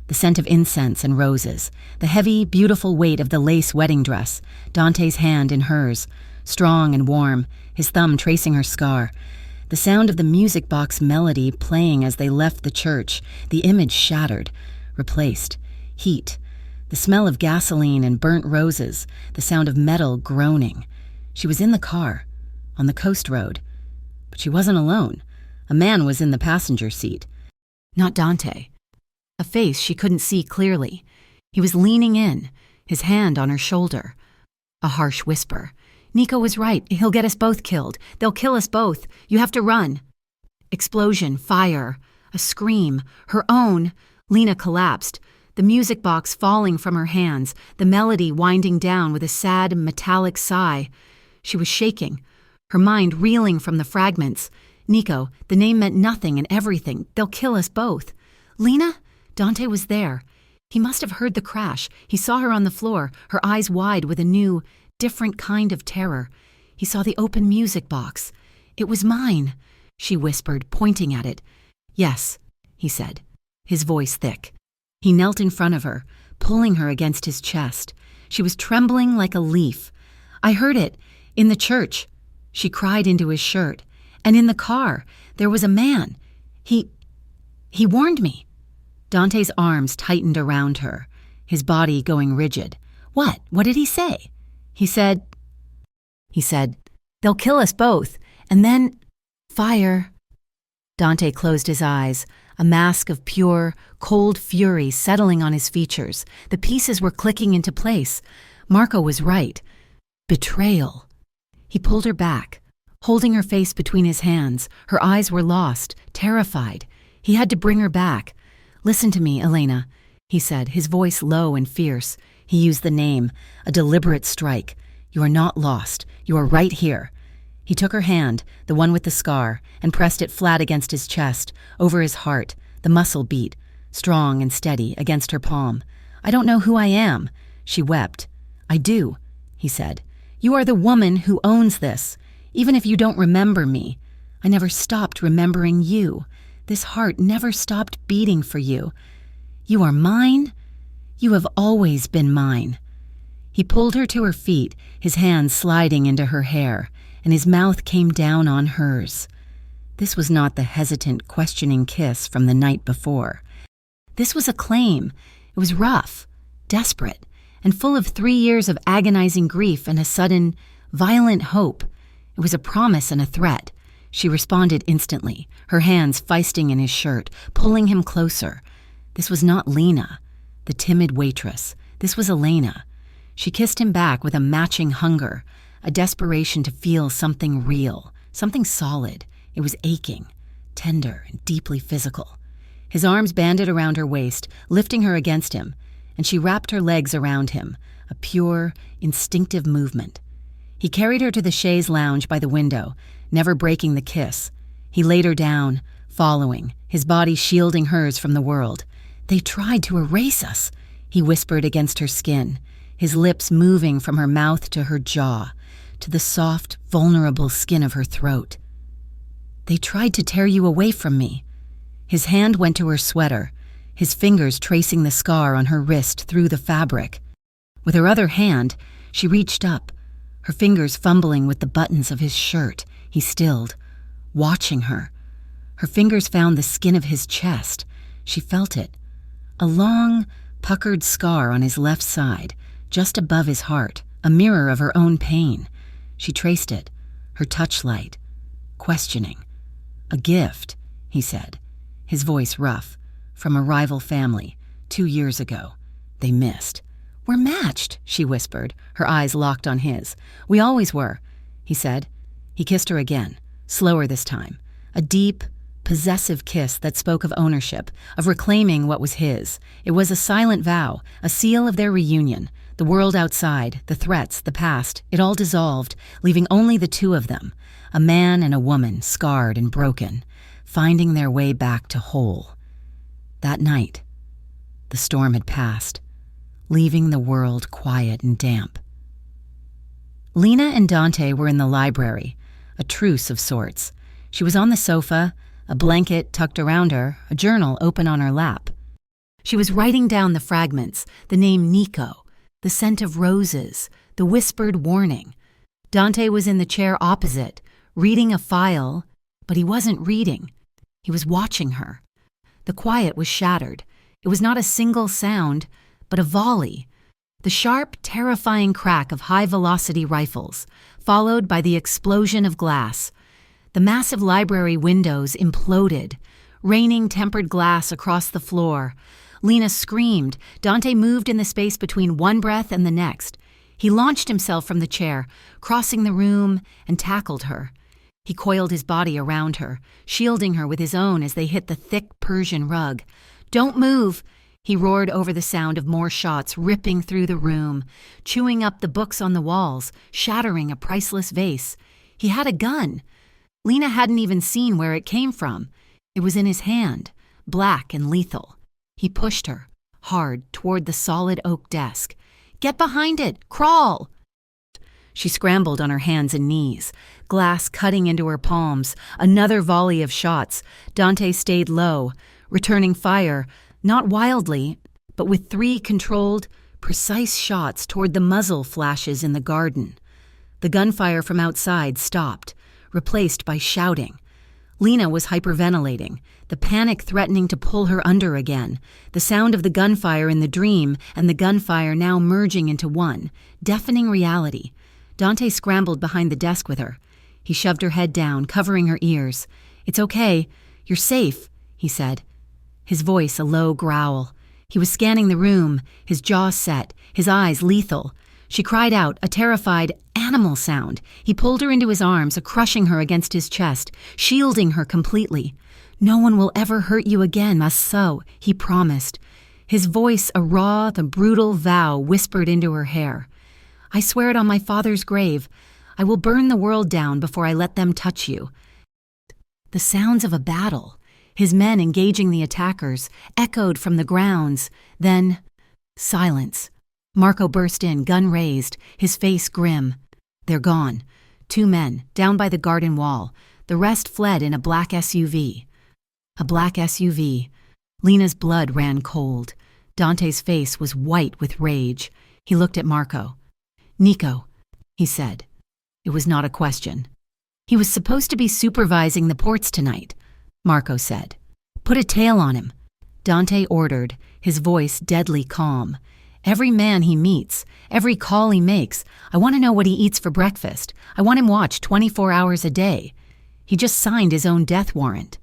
The scent of incense and roses, the heavy, beautiful weight of the lace wedding dress, Dante's hand in hers, strong and warm, his thumb tracing her scar. The sound of the music box melody playing as they left the church, the image shattered, replaced. Heat, the smell of gasoline and burnt roses, the sound of metal groaning. She was in the car, on the coast road. But she wasn't alone. A man was in the passenger seat. Not Dante. A face she couldn't see clearly. He was leaning in, his hand on her shoulder. A harsh whisper. "Nico was right. He'll get us both killed. They'll kill us both. You have to run." Explosion, fire, a scream, her own. Lena collapsed, the music box falling from her hands, the melody winding down with a sad, metallic sigh. She was shaking, her mind reeling from the fragments. Nico, the name meant nothing and everything. They'll kill us both. Lena? Dante was there. He must have heard the crash. He saw her on the floor, her eyes wide with a new, different kind of terror. He saw the open music box. "It was mine," she whispered, pointing at it. "Yes," he said, his voice thick. He knelt in front of her, pulling her against his chest. She was trembling like a leaf. "I heard it. In the church." She cried into his shirt. "And in the car, there was a man. He warned me." Dante's arms tightened around her, his body going rigid. "What? What did he say?" He said, "They'll kill us both, and then fire." Dante closed his eyes, a mask of pure, cold fury settling on his features. The pieces were clicking into place. Marco was right. Betrayal. He pulled her back, holding her face between his hands. Her eyes were lost, terrified. He had to bring her back. "Listen to me, Elena," he said, his voice low and fierce. He used the name, a deliberate strike. "You are not lost. You are right here." He took her hand, the one with the scar, and pressed it flat against his chest, over his heart. The muscle beat, strong and steady, against her palm. "I don't know who I am." She wept. "I do," he said. "You are the woman who owns this. Even if you don't remember me, I never stopped remembering you. This heart never stopped beating for you. You are mine. You have always been mine." He pulled her to her feet, his hands sliding into her hair, and his mouth came down on hers. This was not the hesitant, questioning kiss from the night before. This was a claim. It was rough, desperate, and full of 3 years of agonizing grief and a sudden, violent hope. It was a promise and a threat. She responded instantly, her hands feisting in his shirt, pulling him closer. This was not Lena, the timid waitress. This was Elena. She kissed him back with a matching hunger, a desperation to feel something real, something solid. It was aching, tender, and deeply physical. His arms banded around her waist, lifting her against him, and she wrapped her legs around him, a pure, instinctive movement. He carried her to the chaise lounge by the window, never breaking the kiss. He laid her down, following, his body shielding hers from the world. "They tried to erase us," he whispered against her skin, his lips moving from her mouth to her jaw, to the soft, vulnerable skin of her throat. "They tried to tear you away from me." His hand went to her sweater, his fingers tracing the scar on her wrist through the fabric. With her other hand, she reached up, her fingers fumbling with the buttons of his shirt. He stilled, watching her. Her fingers found the skin of his chest. She felt it. A long, puckered scar on his left side, just above his heart, a mirror of her own pain. She traced it, her touch light, questioning. "A gift," he said, his voice rough, "from a rival family, 2 years ago. They missed." "We're matched," she whispered, her eyes locked on his. "We always were," he said. He kissed her again, slower this time, a deep, possessive kiss that spoke of ownership, of reclaiming what was his. It was a silent vow, a seal of their reunion. The world outside, the threats, the past, it all dissolved, leaving only the two of them, a man and a woman, scarred and broken, finding their way back to whole. That night, the storm had passed, leaving the world quiet and damp. Lena and Dante were in the library, a truce of sorts. She was on the sofa, a blanket tucked around her, a journal open on her lap. She was writing down the fragments, the name Nico, the scent of roses, the whispered warning. Dante was in the chair opposite, reading a file, but he wasn't reading. He was watching her. The quiet was shattered. It was not a single sound, but a volley. The sharp, terrifying crack of high-velocity rifles, followed by the explosion of glass. The massive library windows imploded, raining tempered glass across the floor. Lena screamed. Dante moved in the space between one breath and the next. He launched himself from the chair, crossing the room, and tackled her. He coiled his body around her, shielding her with his own as they hit the thick Persian rug. "Don't move!" He roared over the sound of more shots ripping through the room, chewing up the books on the walls, shattering a priceless vase. He had a gun. Lena hadn't even seen where it came from. It was in his hand, black and lethal. He pushed her, hard, toward the solid oak desk. "Get behind it! Crawl!" She scrambled on her hands and knees, glass cutting into her palms. Another volley of shots. Dante stayed low, returning fire, not wildly, but with 3 controlled, precise shots toward the muzzle flashes in the garden. The gunfire from outside stopped, replaced by shouting. Lena was hyperventilating, the panic threatening to pull her under again, the sound of the gunfire in the dream and the gunfire now merging into one, deafening reality. Dante scrambled behind the desk with her. He shoved her head down, covering her ears. "It's okay. You're safe," he said. His voice a low growl. He was scanning the room, his jaw set, his eyes lethal. She cried out, a terrified animal sound. He pulled her into his arms, crushing her against his chest, shielding her completely. "No one will ever hurt you again, Maso," he promised. His voice, a raw, the brutal vow whispered into her hair. "I swear it on my father's grave. I will burn the world down before I let them touch you." The sounds of a battle, his men engaging the attackers, echoed from the grounds. Then, silence. Marco burst in, gun raised, his face grim. "They're gone. 2 men, down by the garden wall. The rest fled in a black SUV. A black SUV. Lena's blood ran cold. Dante's face was white with rage. He looked at Marco. "Nico," he said. It was not a question. "He was supposed to be supervising the ports tonight," Marco said. "Put a tail on him," Dante ordered, his voice deadly calm. "Every man he meets, every call he makes, I want to know what he eats for breakfast. I want him watched 24 hours a day. He just signed his own death warrant."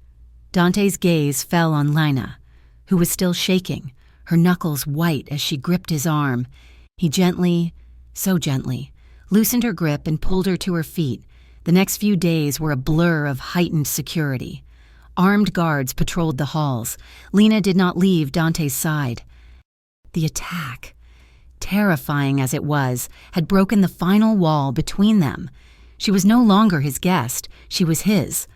Dante's gaze fell on Lina, who was still shaking, her knuckles white as she gripped his arm. He gently, so gently, loosened her grip and pulled her to her feet. The next few days were a blur of heightened security. Armed guards patrolled the halls. Lina did not leave Dante's side. The attack, terrifying as it was, had broken the final wall between them. She was no longer his guest, she was his.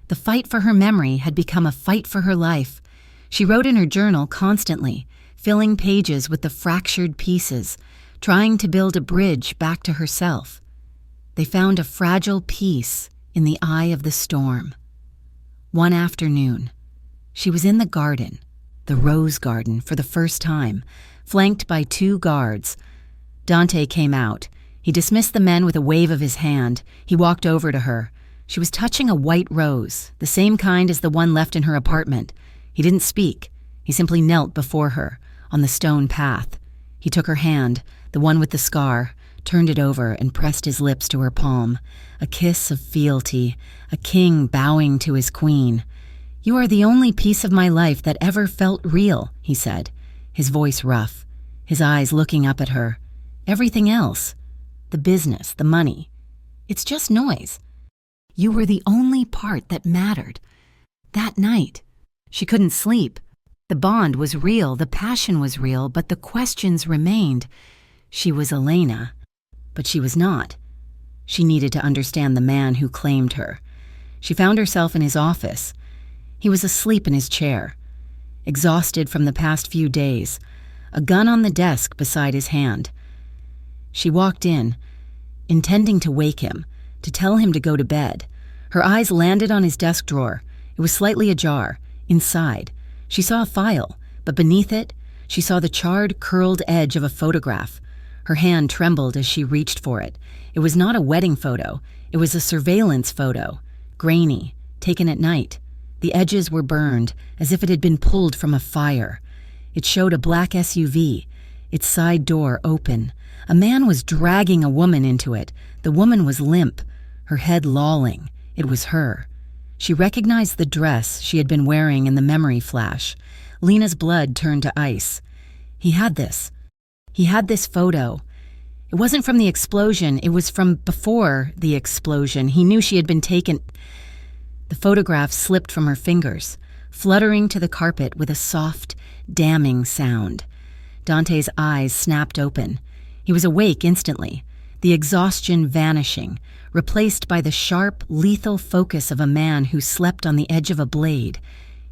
The fight for her memory had become a fight for her life. She wrote in her journal constantly, filling pages with the fractured pieces, trying to build a bridge back to herself. They found a fragile peace in the eye of the storm. One afternoon, she was in the garden, the rose garden, for the first time, flanked by 2 guards. Dante came out. He dismissed the men with a wave of his hand. He walked over to her. She was touching a white rose, the same kind as the one left in her apartment. He didn't speak. He simply knelt before her, on the stone path. He took her hand, the one with the scar, turned it over and pressed his lips to her palm. A kiss of fealty, a king bowing to his queen. "You are the only piece of my life that ever felt real," he said, his voice rough, his eyes looking up at her. "Everything else, the business, the money, it's just noise. You were the only part that mattered." That night, she couldn't sleep. The bond was real, the passion was real, but the questions remained. She was Elena, but she was not. She needed to understand the man who claimed her. She found herself in his office. He was asleep in his chair, exhausted from the past few days, a gun on the desk beside his hand. She walked in, intending to wake him, to tell him to go to bed. Her eyes landed on his desk drawer. It was slightly ajar. Inside, she saw a file, but beneath it, she saw the charred, curled edge of a photograph. Her hand trembled as she reached for it. It was not a wedding photo. It was a surveillance photo, grainy, taken at night. The edges were burned, as if it had been pulled from a fire. It showed a black SUV, its side door open. A man was dragging a woman into it. The woman was limp, her head lolling. It was her. She recognized the dress she had been wearing in the memory flash. Lena's blood turned to ice. He had this. He had this photo. It wasn't from the explosion. It was from before the explosion. He knew she had been taken. The photograph slipped from her fingers, fluttering to the carpet with a soft, damning sound. Dante's eyes snapped open. He was awake instantly, the exhaustion vanishing, replaced by the sharp, lethal focus of a man who slept on the edge of a blade.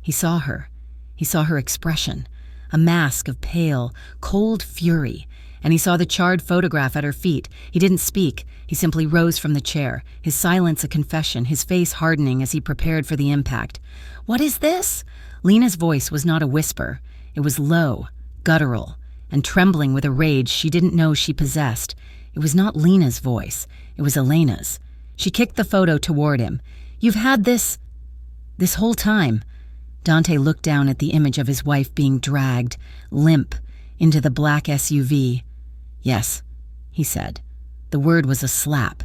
He saw her. He saw her expression, a mask of pale, cold fury, and he saw the charred photograph at her feet. He didn't speak. He simply rose from the chair, his silence a confession, his face hardening as he prepared for the impact. "What is this?" Lena's voice was not a whisper. It was low, guttural, and trembling with a rage she didn't know she possessed. It was not Lena's voice. It was Elena's. She kicked the photo toward him. "You've had this whole time." Dante looked down at the image of his wife being dragged, limp, into the black SUV. "Yes," he said. The word was a slap.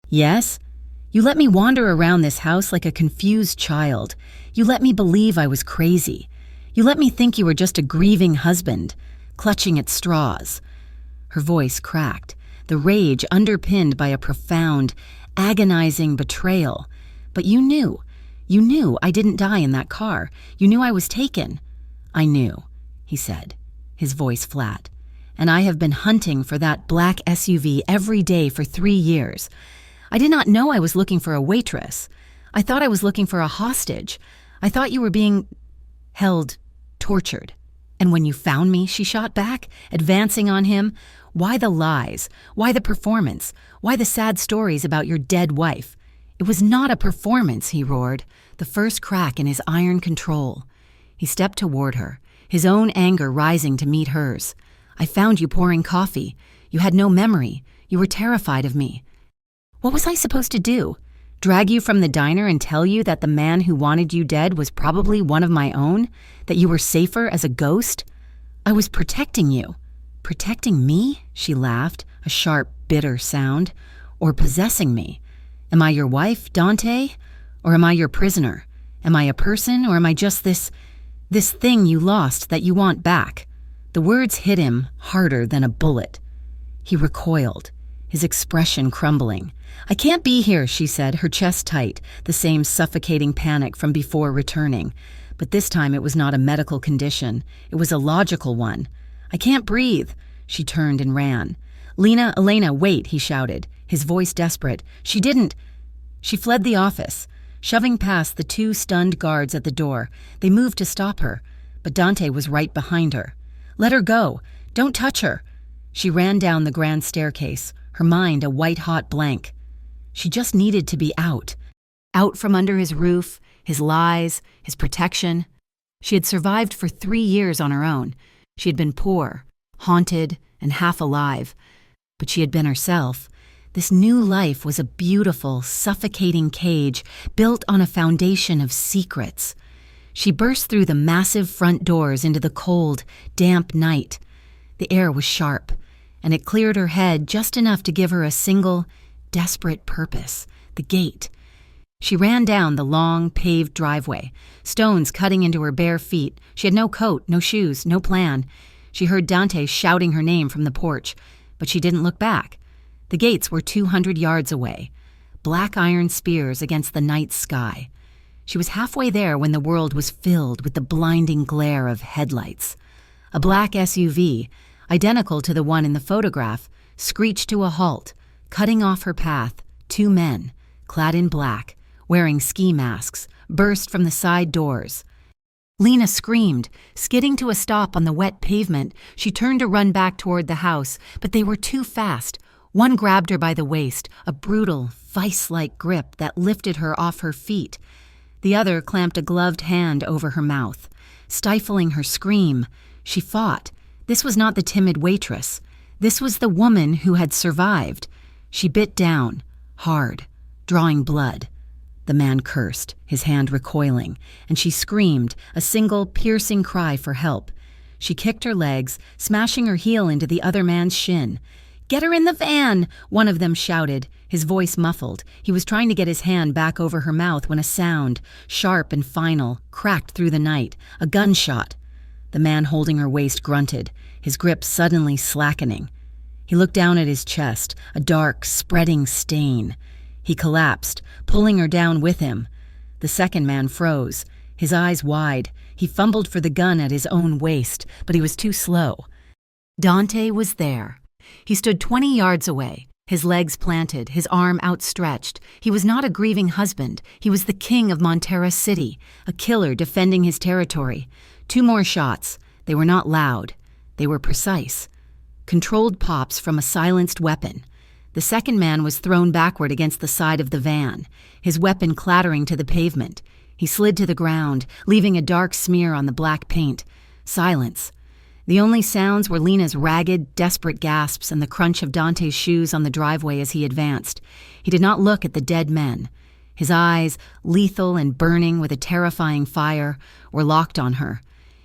"Yes? You let me wander around this house like a confused child. You let me believe I was crazy. You let me think you were just a grieving husband, clutching at straws." Her voice cracked. the rage underpinned by a profound, agonizing betrayal. But you knew I didn't die in that car. You knew I was taken. I knew, he said, his voice flat. And I have been hunting for that black SUV every day for 3 years. I did not know I was looking for a waitress. I thought I was looking for a hostage. I thought you were being held, tortured. And when you found me, she shot back, advancing on him. Why the lies? Why the performance? Why the sad stories about your dead wife? It was not a performance, he roared, the first crack in his iron control. He stepped toward her, his own anger rising to meet hers. I found you pouring coffee. You had no memory. You were terrified of me. What was I supposed to do? Drag you from the diner and tell you that the man who wanted you dead was probably one of my own? That you were safer as a ghost? I was protecting you. Protecting me? She laughed, a sharp, bitter sound. Or possessing me? Am I your wife, Dante? Or am I your prisoner? Am I a person, or am I just this thing you lost that you want back? The words hit him harder than a bullet. He recoiled, his expression crumbling. I can't be here, she said, her chest tight, the same suffocating panic from before returning. But this time it was not a medical condition. It was a logical one. I can't breathe. She turned and ran. Elena, wait, he shouted, his voice desperate. She didn't. She fled the office, shoving past the 2 stunned guards at the door. They moved to stop her, but Dante was right behind her. Let her go. Don't touch her. She ran down the grand staircase, her mind a white-hot blank. She just needed to be out from under his roof, his lies, his protection. She had survived for 3 years on her own. She had been poor, haunted, and half alive. But she had been herself. This new life was a beautiful, suffocating cage built on a foundation of secrets. She burst through the massive front doors into the cold, damp night. The air was sharp, and it cleared her head just enough to give her a single, desperate purpose: the gate. She ran down the long, paved driveway, stones cutting into her bare feet. She had no coat, no shoes, no plan. She heard Dante shouting her name from the porch, but she didn't look back. The gates were 200 yards away, black iron spears against the night sky. She was halfway there when the world was filled with the blinding glare of headlights. A black SUV, identical to the one in the photograph, screeched to a halt, cutting off her path. 2 men, clad in black, wearing ski masks, burst from the side doors. Lena screamed, skidding to a stop on the wet pavement. She turned to run back toward the house, but they were too fast. One grabbed her by the waist, a brutal, vice-like grip that lifted her off her feet. The other clamped a gloved hand over her mouth. Stifling her scream, she fought. This was not the timid waitress. This was the woman who had survived. She bit down, hard, drawing blood. The man cursed, his hand recoiling, and she screamed, a single, piercing cry for help. She kicked her legs, smashing her heel into the other man's shin. "Get her in the van!" one of them shouted, his voice muffled. He was trying to get his hand back over her mouth when a sound, sharp and final, cracked through the night. A gunshot. The man holding her waist grunted, his grip suddenly slackening. He looked down at his chest, a dark, spreading stain. He collapsed, pulling her down with him. The second man froze, his eyes wide. He fumbled for the gun at his own waist, but he was too slow. Dante was there. He stood 20 yards away, his legs planted, his arm outstretched. He was not a grieving husband. He was the king of Montera City, a killer defending his territory. 2 more shots. They were not loud. They were precise. Controlled pops from a silenced weapon. The second man was thrown backward against the side of the van, his weapon clattering to the pavement. He slid to the ground, leaving a dark smear on the black paint. Silence. The only sounds were Lena's ragged, desperate gasps and the crunch of Dante's shoes on the driveway as he advanced. He did not look at the dead men. His eyes, lethal and burning with a terrifying fire, were locked on her.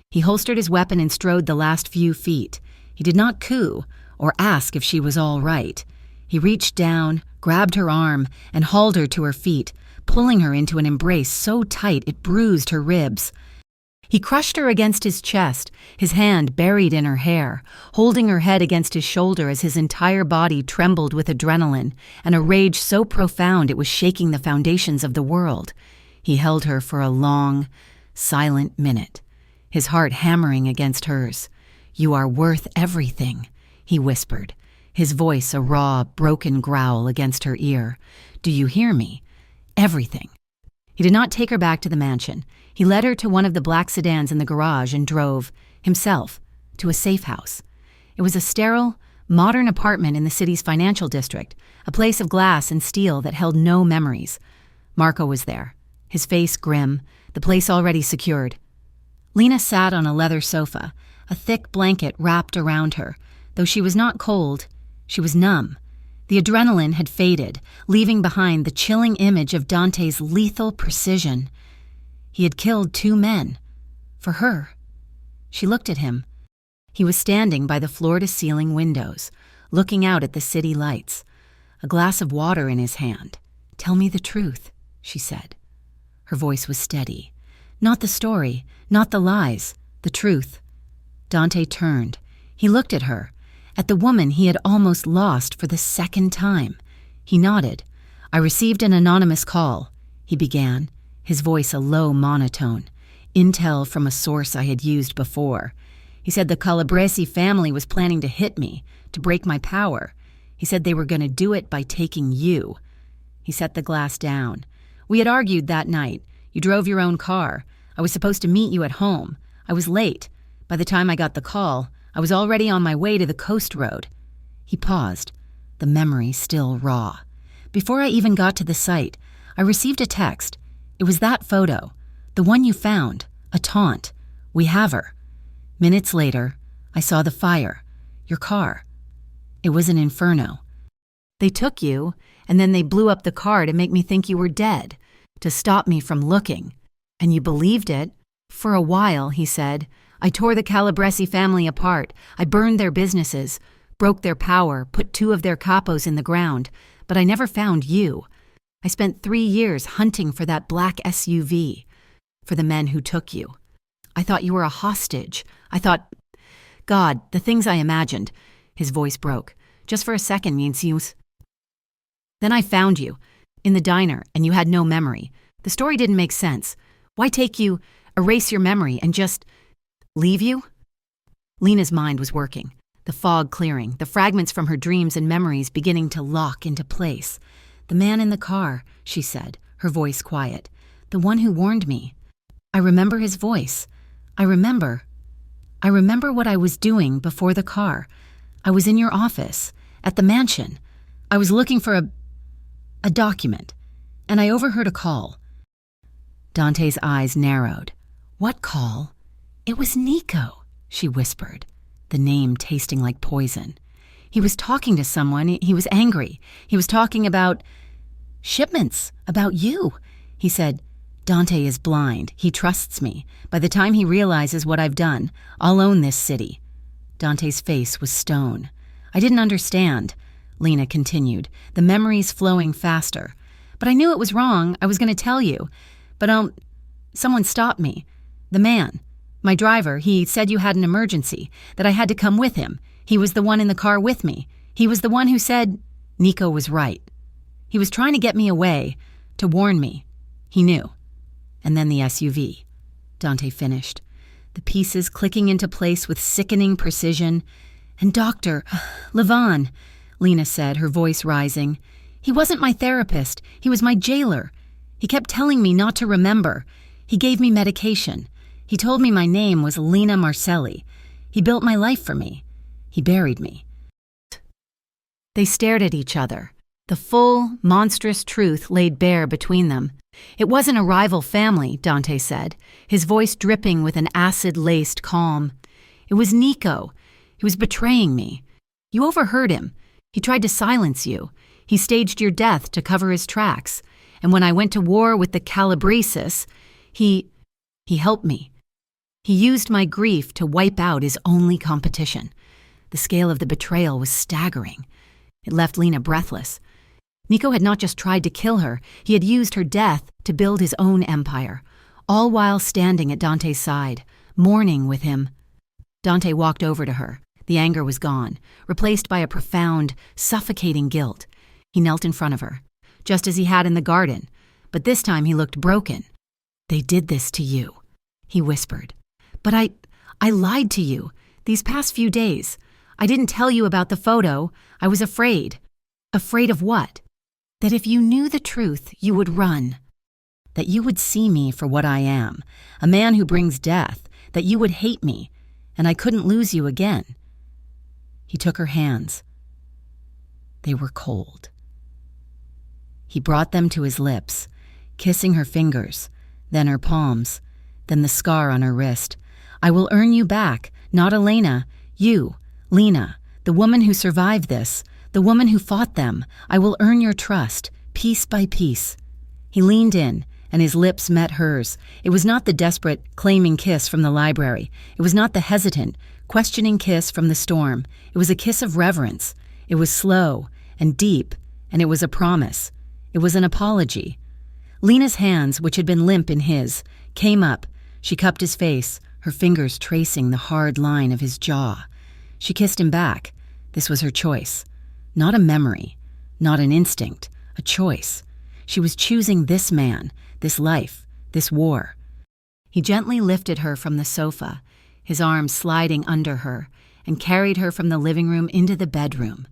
He holstered his weapon and strode the last few feet. He did not coo or ask if she was all right. He reached down, grabbed her arm, and hauled her to her feet, pulling her into an embrace so tight it bruised her ribs. He crushed her against his chest, his hand buried in her hair, holding her head against his shoulder as his entire body trembled with adrenaline and a rage so profound it was shaking the foundations of the world. He held her for a long, silent minute, his heart hammering against hers. "You are worth everything," he whispered, his voice a raw, broken growl against her ear. "Do you hear me? Everything." He did not take her back to the mansion. He led her to one of the black sedans in the garage and drove, himself, to a safe house. It was a sterile, modern apartment in the city's financial district, a place of glass and steel that held no memories. Marco was there, his face grim, the place already secured. Lena sat on a leather sofa, a thick blanket wrapped around her. Though she was not cold, she was numb. The adrenaline had faded, leaving behind the chilling image of Dante's lethal precision. He had killed 2 men. For her. She looked at him. He was standing by the floor-to-ceiling windows, looking out at the city lights, a glass of water in his hand. "Tell me the truth," she said. Her voice was steady. "Not the story, not the lies, the truth." Dante turned. He looked at her, at the woman he had almost lost for the second time. He nodded. "I received an anonymous call," he began, his voice a low monotone. "Intel from a source I had used before. He said the Calabresi family was planning to hit me, to break my power. He said they were going to do it by taking you." He set the glass down. "We had argued that night. You drove your own car. I was supposed to meet you at home. I was late. By the time I got the call, I was already on my way to the coast road." He paused, the memory still raw. "Before I even got to the site, I received a text. It was that photo, the one you found, a taunt. We have her. Minutes later, I saw the fire, your car. It was an inferno. They took you, and then they blew up the car to make me think you were dead, to stop me from looking. And you believed it. For a while," he said. "I tore the Calabresi family apart. I burned their businesses, broke their power, put 2 of their capos in the ground. But I never found you. I spent 3 years hunting for that black SUV, for the men who took you. I thought you were a hostage. I thought, God, the things I imagined." His voice broke. "Just for a second, Mencius. Then I found you, in the diner, and you had no memory. The story didn't make sense. Why take you, erase your memory, and just leave you?" Lena's mind was working, the fog clearing, the fragments from her dreams and memories beginning to lock into place. "The man in the car," she said, her voice quiet. "The one who warned me. I remember his voice. I remember what I was doing before the car. I was in your office, at the mansion. I was looking for a document, and I overheard a call." Dante's eyes narrowed. "What call?" "It was Nico," she whispered, the name tasting like poison. "He was talking to someone. He was angry. He was talking about shipments, about you. He said, 'Dante is blind. He trusts me. By the time he realizes what I've done, I'll own this city.'" Dante's face was stone. "I didn't understand," Lena continued, the memories flowing faster. "But I knew it was wrong. I was going to tell you. But, someone stopped me. The man. My driver, he said you had an emergency, that I had to come with him. He was the one in the car with me. He was the one who said Nico was right. He was trying to get me away, to warn me. He knew. And then the SUV." Dante finished, the pieces clicking into place with sickening precision. "And Dr. Levon," Lena said, her voice rising. "He wasn't my therapist. He was my jailer. He kept telling me not to remember. He gave me medication. He told me my name was Lena Marcelli. He built my life for me. He buried me." They stared at each other. The full, monstrous truth laid bare between them. "It wasn't a rival family," Dante said, his voice dripping with an acid-laced calm. "It was Nico. He was betraying me. You overheard him. He tried to silence you. He staged your death to cover his tracks. And when I went to war with the Calabresis, he helped me. He used my grief to wipe out his only competition." The scale of the betrayal was staggering. It left Lena breathless. Nico had not just tried to kill her, he had used her death to build his own empire. all while standing at Dante's side, mourning with him. Dante walked over to her. The anger was gone, replaced by a profound, suffocating guilt. He knelt in front of her, just as he had in the garden, but this time he looked broken. "They did this to you," he whispered. "But I lied to you these past few days. I didn't tell you about the photo. I was afraid." "Afraid of what?" "That if you knew the truth, you would run. That you would see me for what I am, a man who brings death, that you would hate me, and I couldn't lose you again." He took her hands. They were cold. He brought them to his lips, kissing her fingers, then her palms, then the scar on her wrist. "I will earn you back, not Elena, you, Lena, the woman who survived this, the woman who fought them. I will earn your trust, piece by piece." He leaned in, and his lips met hers. It was not the desperate, claiming kiss from the library. It was not the hesitant, questioning kiss from the storm. It was a kiss of reverence. It was slow and deep, and it was a promise. It was an apology. Lena's hands, which had been limp in his, came up. She cupped his face, her fingers tracing the hard line of his jaw. She kissed him back. This was her choice. Not a memory, not an instinct, a choice. She was choosing this man, this life, this war. He gently lifted her from the sofa, his arms sliding under her, and carried her from the living room into the bedroom.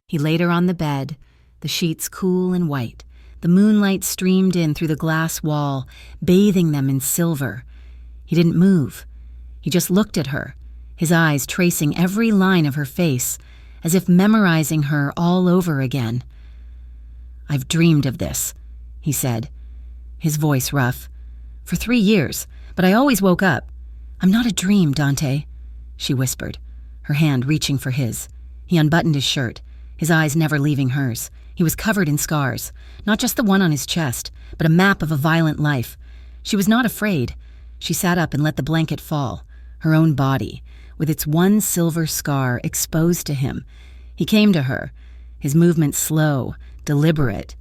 He laid her on the bed, the sheets cool and white. The moonlight streamed in through the glass wall, bathing them in silver. He didn't move. He just looked at her, his eyes tracing every line of her face, as if memorizing her all over again. "I've dreamed of this," he said, his voice rough. "For 3 years, but I always woke up." "I'm not a dream, Dante," she whispered, her hand reaching for his. He unbuttoned his shirt, his eyes never leaving hers. He was covered in scars, not just the one on his chest, but a map of a violent life. She was not afraid. She sat up and let the blanket fall, her own body, with its one silver scar exposed to him. He came to her, his movement slow, deliberate.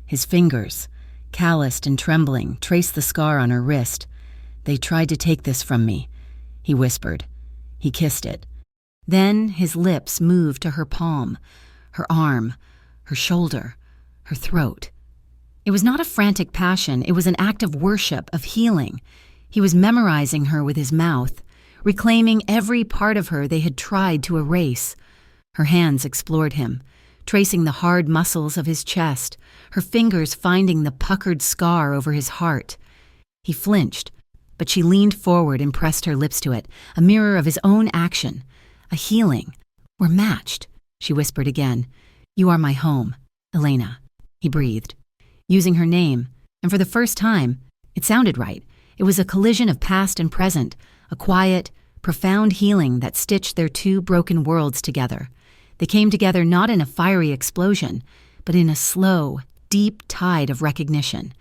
His fingers, calloused and trembling, traced the scar on her wrist. "They tried to take this from me," he whispered. He kissed it. Then his lips moved to her palm, her arm, her shoulder, her throat. It was not a frantic passion, it was an act of worship, of healing. He was memorizing her with his mouth, reclaiming every part of her they had tried to erase. Her hands explored him, tracing the hard muscles of his chest, her fingers finding the puckered scar over his heart. He flinched, but she leaned forward and pressed her lips to it, a mirror of his own action, a healing. "We're matched," she whispered again. "You are my home, Elena," he breathed, using her name, and for the first time, it sounded right. It was a collision of past and present, a quiet, profound healing that stitched their two broken worlds together. They came together not in a fiery explosion, but in a slow, deep tide of recognition.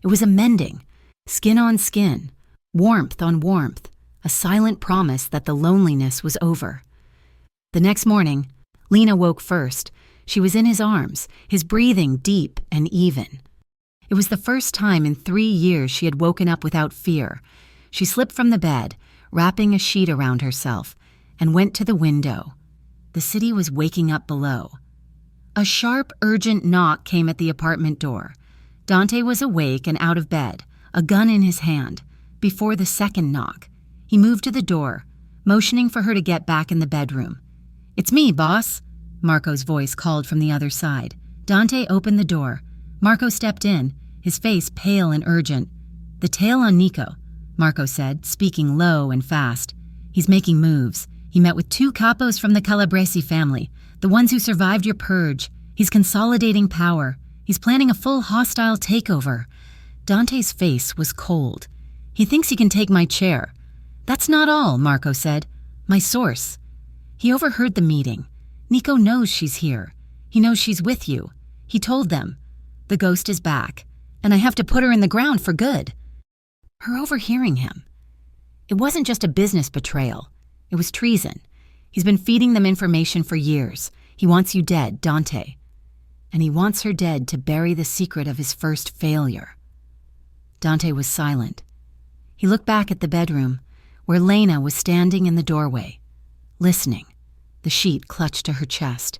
It was a mending, skin on skin, warmth on warmth, a silent promise that the loneliness was over. The next morning, Lena woke first. She was in his arms, his breathing deep and even. It was the first time in 3 years she had woken up without fear. She slipped from the bed, wrapping a sheet around herself, and went to the window. The city was waking up below. A sharp, urgent knock came at the apartment door. Dante was awake and out of bed, a gun in his hand. Before the second knock, he moved to the door, motioning for her to get back in the bedroom. "It's me, boss," Marco's voice called from the other side. Dante opened the door. Marco stepped in, his face pale and urgent. "The tail on Nico," Marco said, speaking low and fast. "He's making moves. He met with 2 capos from the Calabresi family, the ones who survived your purge. He's consolidating power. He's planning a full hostile takeover." Dante's face was cold. "He thinks he can take my chair." "That's not all," Marco said. "My source." He overheard the meeting. "Nico knows she's here. He knows she's with you. He told them. The ghost is back, and I have to put her in the ground for good." Her overhearing him. It wasn't just a business betrayal. It was treason. He's been feeding them information for years. He wants you dead, Dante. And he wants her dead to bury the secret of his first failure. Dante was silent. He looked back at the bedroom, where Lena was standing in the doorway, listening, the sheet clutched to her chest.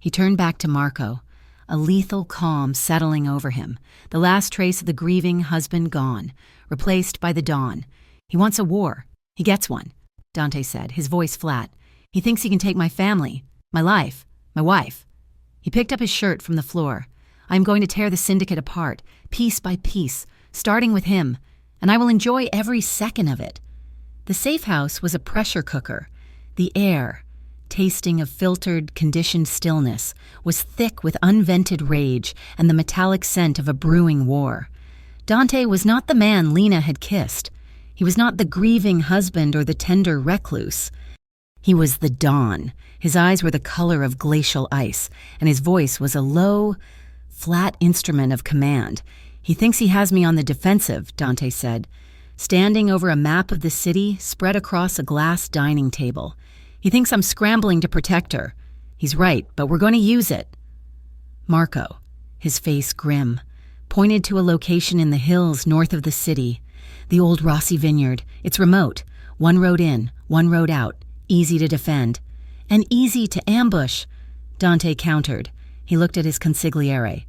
He turned back to Marco, a lethal calm settling over him, the last trace of the grieving husband gone, replaced by the dawn. He wants a war. He gets one, Dante said, his voice flat. He thinks he can take my family, my life, my wife. He picked up his shirt from the floor. I am going to tear the syndicate apart, piece by piece, starting with him, and I will enjoy every second of it. The safe house was a pressure cooker. The air, tasting of filtered, conditioned stillness, was thick with unvented rage and the metallic scent of a brewing war. Dante was not the man Lena had kissed. He was not the grieving husband or the tender recluse. He was the dawn. His eyes were the color of glacial ice, and his voice was a low, flat instrument of command. He thinks he has me on the defensive, Dante said, standing over a map of the city spread across a glass dining table. He thinks I'm scrambling to protect her. He's right, but we're going to use it. Marco, his face grim, pointed to a location in the hills north of the city. The old Rossi vineyard. It's remote. One road in, one road out. Easy to defend. And easy to ambush, Dante countered. He looked at his consigliere.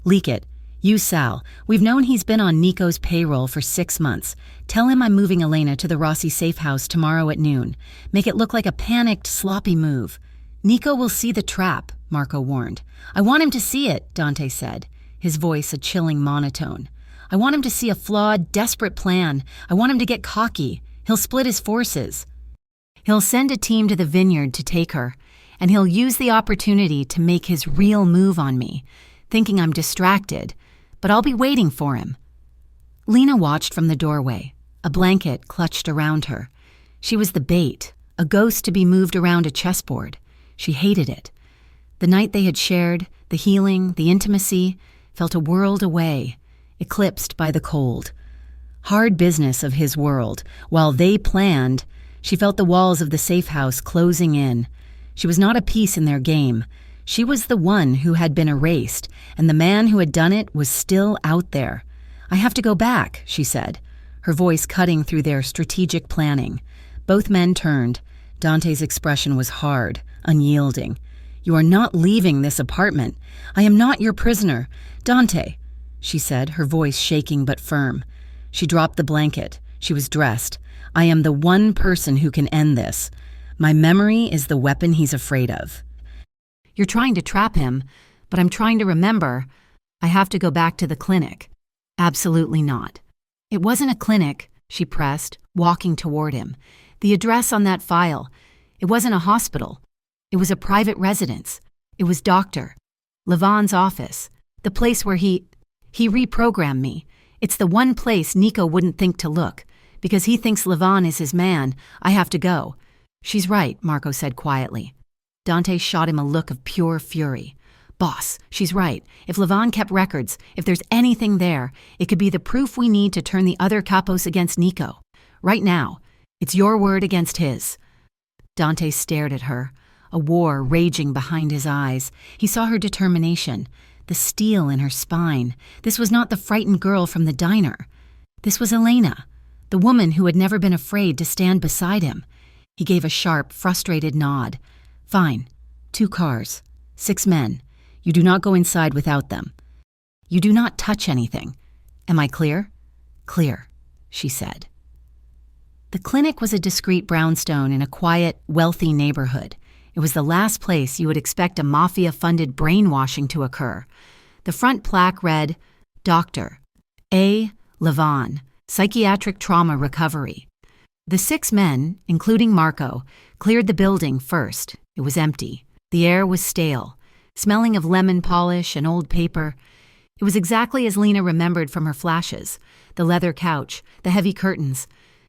Leak it. Use Sal. We've known he's been on Nico's payroll for 6 months. Tell him I'm moving Elena to the Rossi safe house tomorrow at noon. Make it look like a panicked, sloppy move. Nico will see the trap, Marco warned. I want him to see it, Dante said, his voice a chilling monotone. I want him to see a flawed, desperate plan. I want him to get cocky. He'll split his forces. He'll send a team to the vineyard to take her, and he'll use the opportunity to make his real move on me, thinking I'm distracted, but I'll be waiting for him. Lena watched from the doorway, a blanket clutched around her. She was the bait, a ghost to be moved around a chessboard. She hated it. The night they had shared, the healing, the intimacy, felt a world away, eclipsed by the cold. Hard business of his world. While they planned, she felt the walls of the safe house closing in. She was not a piece in their game. She was the one who had been erased, and the man who had done it was still out there. I have to go back, she said, her voice cutting through their strategic planning. Both men turned. Dante's expression was hard, unyielding. You are not leaving this apartment. I am not your prisoner. Dante, she said, her voice shaking but firm. She dropped the blanket. She was dressed. I am the one person who can end this. My memory is the weapon he's afraid of. You're trying to trap him, but I'm trying to remember. I have to go back to the clinic. Absolutely not. It wasn't a clinic, she pressed, walking toward him. The address on that file. It wasn't a hospital. It was a private residence. It was Dr. Levon's office, the place where he reprogrammed me. It's the one place Nico wouldn't think to look. Because he thinks Levon is his man, I have to go. She's right, Marco said quietly. Dante shot him a look of pure fury. Boss, she's right. If Levon kept records, if there's anything there, it could be the proof we need to turn the other capos against Nico. Right now, it's your word against his. Dante stared at her, a war raging behind his eyes. He saw her determination, the steel in her spine. This was not the frightened girl from the diner. This was Elena, the woman who had never been afraid to stand beside him. He gave a sharp, frustrated nod. Fine. 2 cars. 6 men. You do not go inside without them. You do not touch anything. Am I clear? Clear, she said. The clinic was a discreet brownstone in a quiet, wealthy neighborhood. It was the last place you would expect a mafia-funded brainwashing to occur. The front plaque read, Dr. A. Levon, Psychiatric Trauma Recovery. The 6 men, including Marco, cleared the building first. It was empty. The air was stale, smelling of lemon polish and old paper. It was exactly as Lena remembered from her flashes. The leather couch, the heavy curtains,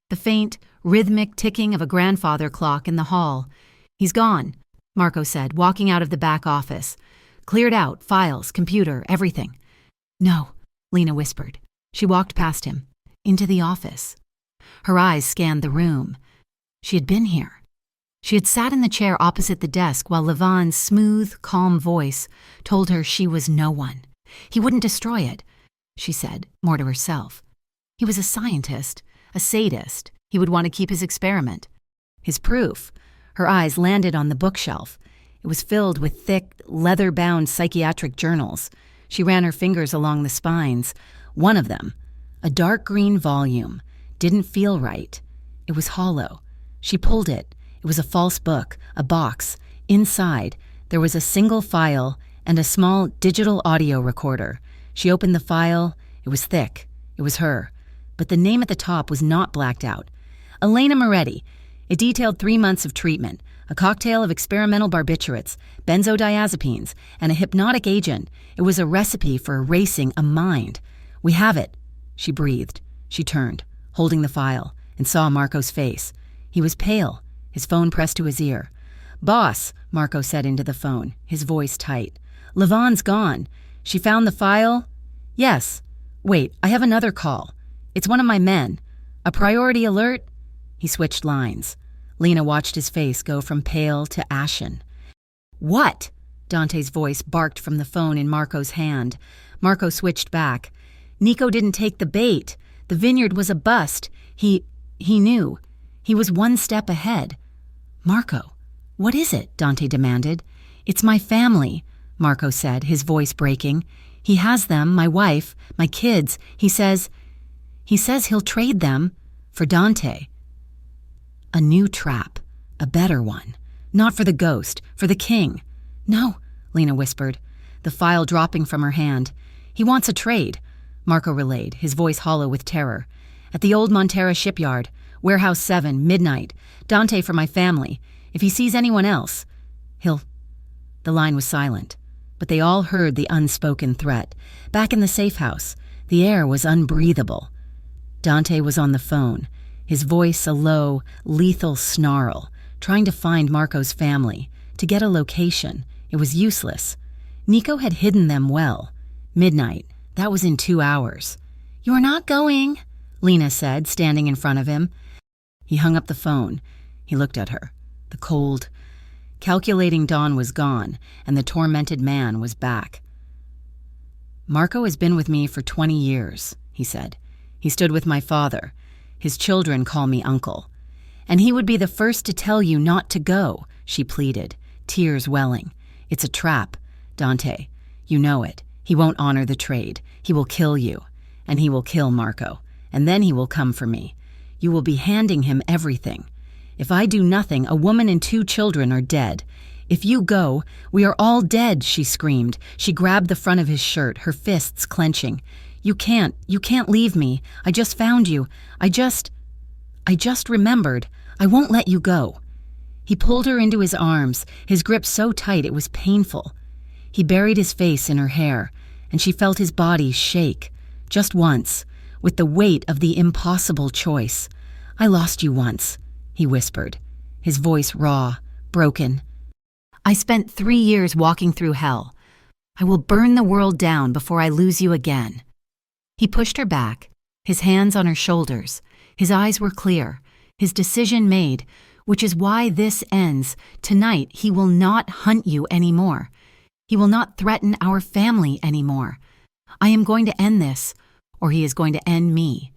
the faint, rhythmic ticking of a grandfather clock in the hall. He's gone, Marco said, walking out of the back office. Cleared out, files, computer, everything. No, Lena whispered. She walked past him, into the office. Her eyes scanned the room. She had been here. She had sat in the chair opposite the desk while Levon's smooth, calm voice told her she was no one. He wouldn't destroy it, she said, more to herself. He was a scientist, a sadist. He would want to keep his experiment. His proof. Her eyes landed on the bookshelf. It was filled with thick, leather-bound psychiatric journals. She ran her fingers along the spines. One of them, a dark green volume, didn't feel right. It was hollow. She pulled it. It was a false book, a box. Inside, there was a single file and a small digital audio recorder. She opened the file. It was thick. It was her. But the name at the top was not blacked out. Elena Moretti. It detailed 3 months of treatment, a cocktail of experimental barbiturates, benzodiazepines, and a hypnotic agent. It was a recipe for erasing a mind. We have it. She breathed. She turned, holding the file, and saw Marco's face. He was pale, his phone pressed to his ear. "Boss," Marco said into the phone, his voice tight. "Lavon's gone. She found the file?" "Yes. Wait, I have another call. It's one of my men. A priority alert?" He switched lines. Lena watched his face go from pale to ashen. "What?" Dante's voice barked from the phone in Marco's hand. Marco switched back. "Nico didn't take the bait. The vineyard was a bust. He knew. He was 1 step ahead." "Marco, what is it?" Dante demanded. "It's my family," Marco said, his voice breaking. "He has them, my wife, my kids. He says he'll trade them for Dante." A new trap, a better one. Not for the ghost, for the king. "No," Lena whispered, the file dropping from her hand. "He wants a trade," Marco relayed, his voice hollow with terror. "At the old Montera shipyard, warehouse 7, midnight. Dante for my family. If he sees anyone else, he'll—" The line was silent, but they all heard the unspoken threat. Back in the safe house, the air was unbreathable. Dante was on the phone, his voice a low, lethal snarl, trying to find Marco's family, to get a location. It was useless. Nico had hidden them well. Midnight, that was in 2 hours. "You're not going," Lena said, standing in front of him. He hung up the phone. He looked at her. The cold, calculating dawn was gone, and the tormented man was back. "Marco has been with me for 20 years, he said. "He stood with my father. His children call me uncle. And he would be the first to tell you not to go," she pleaded, tears welling. "It's a trap, Dante. You know it. He won't honor the trade. He will kill you. And he will kill Marco. And then he will come for me. You will be handing him everything. If I do nothing, a woman and 2 children are dead. If you go, we are all dead," she screamed. She grabbed the front of his shirt, her fists clenching. You can't leave me. I just found you. I just remembered. I won't let you go." He pulled her into his arms, his grip so tight it was painful. He buried his face in her hair, and she felt his body shake, just once, with the weight of the impossible choice. "I lost you once," he whispered, his voice raw, broken. "I spent 3 years walking through hell. I will burn the world down before I lose you again." He pushed her back, his hands on her shoulders. His eyes were clear, his decision made, which is why this ends. Tonight, he will not hunt you anymore. He will not threaten our family anymore. I am going to end this, or he is going to end me.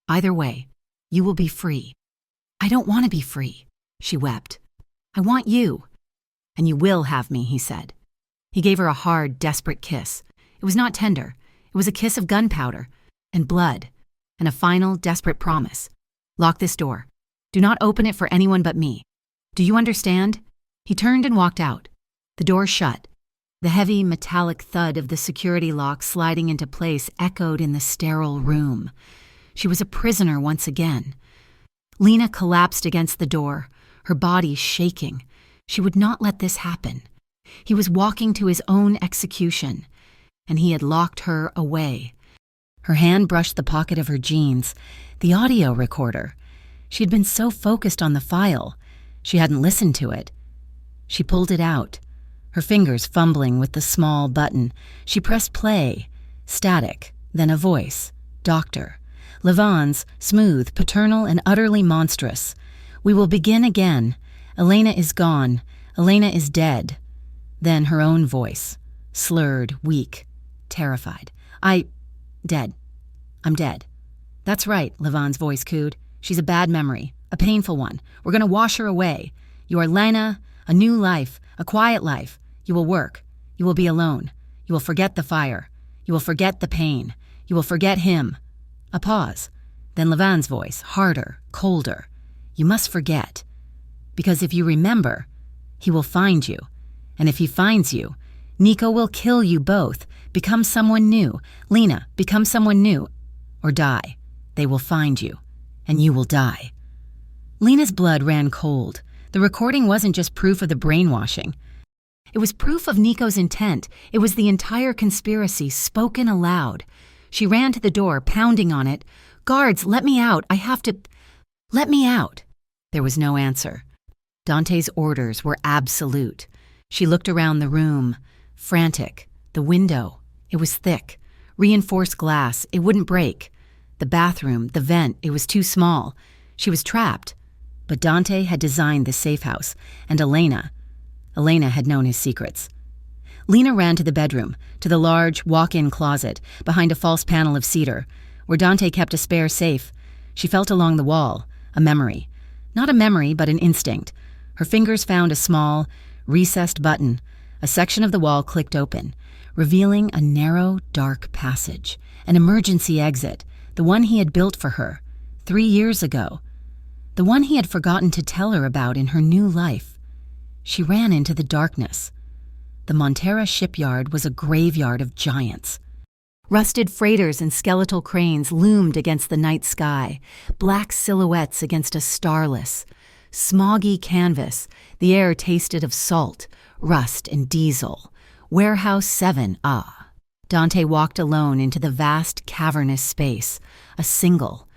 Either way, you will be free. "I don't want to be free," she wept. "I want you." "And you will have me," he said. He gave her a hard, desperate kiss. It was not tender. It was a kiss of gunpowder and blood and a final, desperate promise. "Lock this door. Do not open it for anyone but me. Do you understand?" He turned and walked out. The door shut. The heavy, metallic thud of the security lock sliding into place echoed in the sterile room. She was a prisoner once again. Lena collapsed against the door, her body shaking. She would not let this happen. He was walking to his own execution, and he had locked her away. Her hand brushed the pocket of her jeans, the audio recorder. She had been so focused on the file, she hadn't listened to it. She pulled it out, her fingers fumbling with the small button. She pressed play. Static, then a voice. Doctor. Lavon's, smooth, paternal, and utterly monstrous. "We will begin again. Elena is gone. Elena is dead." Then her own voice, slurred, weak, terrified. Dead. I'm dead." "That's right," Lavon's voice cooed. She's a bad memory, a painful one. We're going to wash her away. You are Lena, a new life, a quiet life. You will work. You will be alone. You will forget the fire. You will forget the pain. You will forget him. A pause. Then Levan's voice, harder, colder. You must forget. Because if you remember, he will find you. And if he finds you, Nico will kill you both. Become someone new. Lena, become someone new. Or die. They will find you. And you will die. Lena's blood ran cold. The recording wasn't just proof of the brainwashing. It was proof of Nico's intent. It was the entire conspiracy spoken aloud. She ran to the door, pounding on it. Guards, let me out. I have to... Let me out. There was no answer. Dante's orders were absolute. She looked around the room, frantic. The window. It was thick. Reinforced glass. It wouldn't break. The bathroom, the vent, it was too small. She was trapped. But Dante had designed this safe house, and Elena had known his secrets. Lena ran to the bedroom, to the large walk-in closet behind a false panel of cedar, where Dante kept a spare safe. She felt along the wall, a memory. Not a memory, but an instinct. Her fingers found a small, recessed button. A section of the wall clicked open, revealing a narrow, dark passage, an emergency exit, the one he had built for her 3 years ago, the one he had forgotten to tell her about in her new life. She ran into the darkness. The Montera shipyard was a graveyard of giants. Rusted freighters and skeletal cranes loomed against the night sky, black silhouettes against a starless, smoggy canvas. The air tasted of salt, rust, and diesel. Warehouse 7, Dante walked alone into the vast, cavernous space. A single,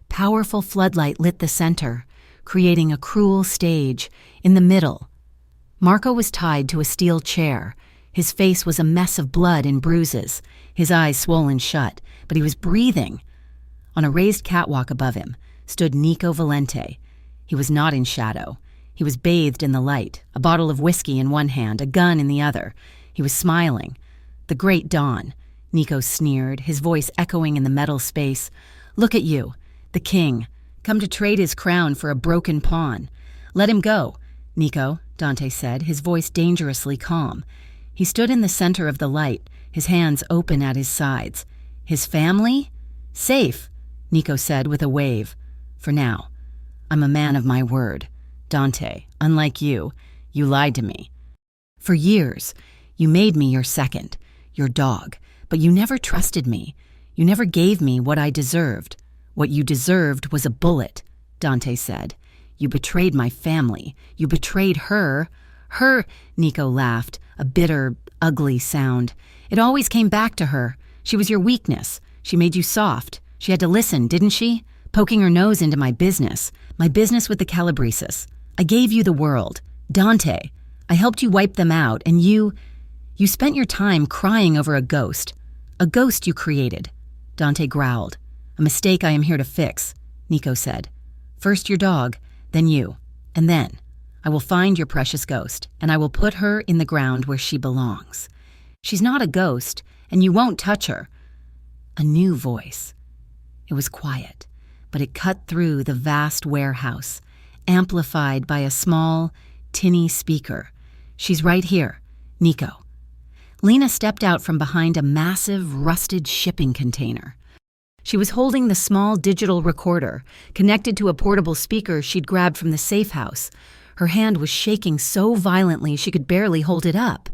powerful floodlight lit the center, creating a cruel stage. In the middle, Marco was tied to a steel chair. His face was a mess of blood and bruises, his eyes swollen shut, but he was breathing. On a raised catwalk above him stood Nico Valente. He was not in shadow. He was bathed in the light, a bottle of whiskey in one hand, a gun in the other. He was smiling. The great Don, Nico sneered, his voice echoing in the metal space. Look at you, the king, come to trade his crown for a broken pawn. Let him go, Nico, Dante said, his voice dangerously calm. He stood in the center of the light, his hands open at his sides. His family? Safe, Nico said with a wave. For now. I'm a man of my word. Dante, unlike you lied to me. For years, you made me your second, your dog, but you never trusted me. You never gave me what I deserved. What you deserved was a bullet, Dante said. You betrayed my family. You betrayed her. Her, Nico laughed, a bitter, ugly sound. It always came back to her. She was your weakness. She made you soft. She had to listen, didn't she? Poking her nose into my business with the Calabresis. I gave you the world. Dante, I helped you wipe them out, and you spent your time crying over a ghost you created. Dante growled. A mistake I am here to fix, Nico said. First your dog, then you, and then I will find your precious ghost, and I will put her in the ground where she belongs. She's not a ghost, and you won't touch her. A new voice. It was quiet, but it cut through the vast warehouse, amplified by a small, tinny speaker. She's right here, Nico. Lena stepped out from behind a massive, rusted shipping container. She was holding the small digital recorder, connected to a portable speaker she'd grabbed from the safe house. Her hand was shaking so violently she could barely hold it up.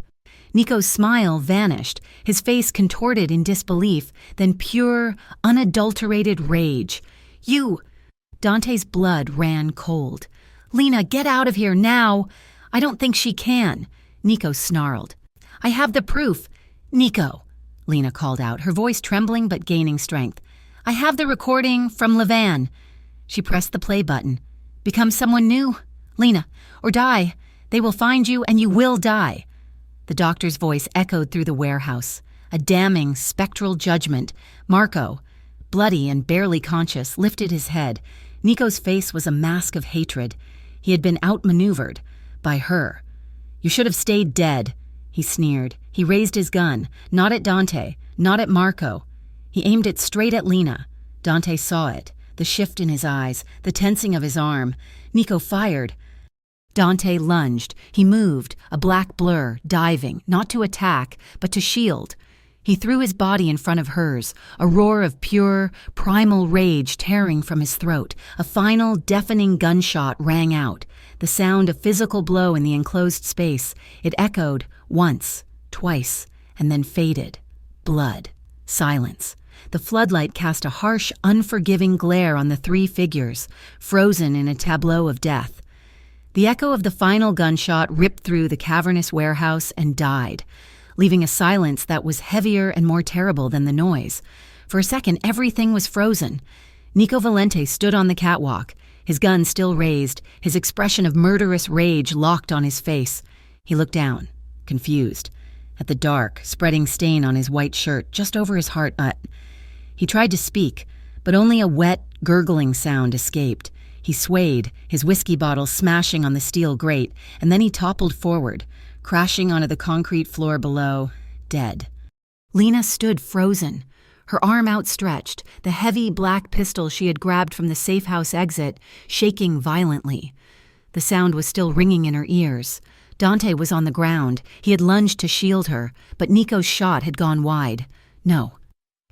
Nico's smile vanished, his face contorted in disbelief, then pure, unadulterated rage. You! Dante's blood ran cold. Lena, get out of here now! I don't think she can, Nico snarled. I have the proof. Nico, Lena called out, her voice trembling but gaining strength. I have the recording from Levan. She pressed the play button. Become someone new, Lena, or die. They will find you and you will die. The doctor's voice echoed through the warehouse, a damning, spectral judgment. Marco, bloody and barely conscious, lifted his head. Nico's face was a mask of hatred. He had been outmaneuvered by her. You should have stayed dead, he sneered. He raised his gun, not at Dante, not at Marco. He aimed it straight at Lena. Dante saw it, the shift in his eyes, the tensing of his arm. Nico fired. Dante lunged. He moved, a black blur, diving, not to attack, but to shield. He threw his body in front of hers, a roar of pure, primal rage tearing from his throat. A final, deafening gunshot rang out, the sound of physical blow in the enclosed space. It echoed once, twice, and then faded. Blood. Silence. The floodlight cast a harsh, unforgiving glare on the three figures, frozen in a tableau of death. The echo of the final gunshot ripped through the cavernous warehouse and died, leaving a silence that was heavier and more terrible than the noise. For a second, everything was frozen. Nico Valente stood on the catwalk, his gun still raised, his expression of murderous rage locked on his face. He looked down, confused, at the dark, spreading stain on his white shirt just over his heart. He tried to speak, but only a wet, gurgling sound escaped. He swayed, his whiskey bottle smashing on the steel grate, and then he toppled forward, crashing onto the concrete floor below, dead. Lena stood frozen, her arm outstretched, the heavy black pistol she had grabbed from the safe house exit, shaking violently. The sound was still ringing in her ears. Dante was on the ground. He had lunged to shield her, but Nico's shot had gone wide. No.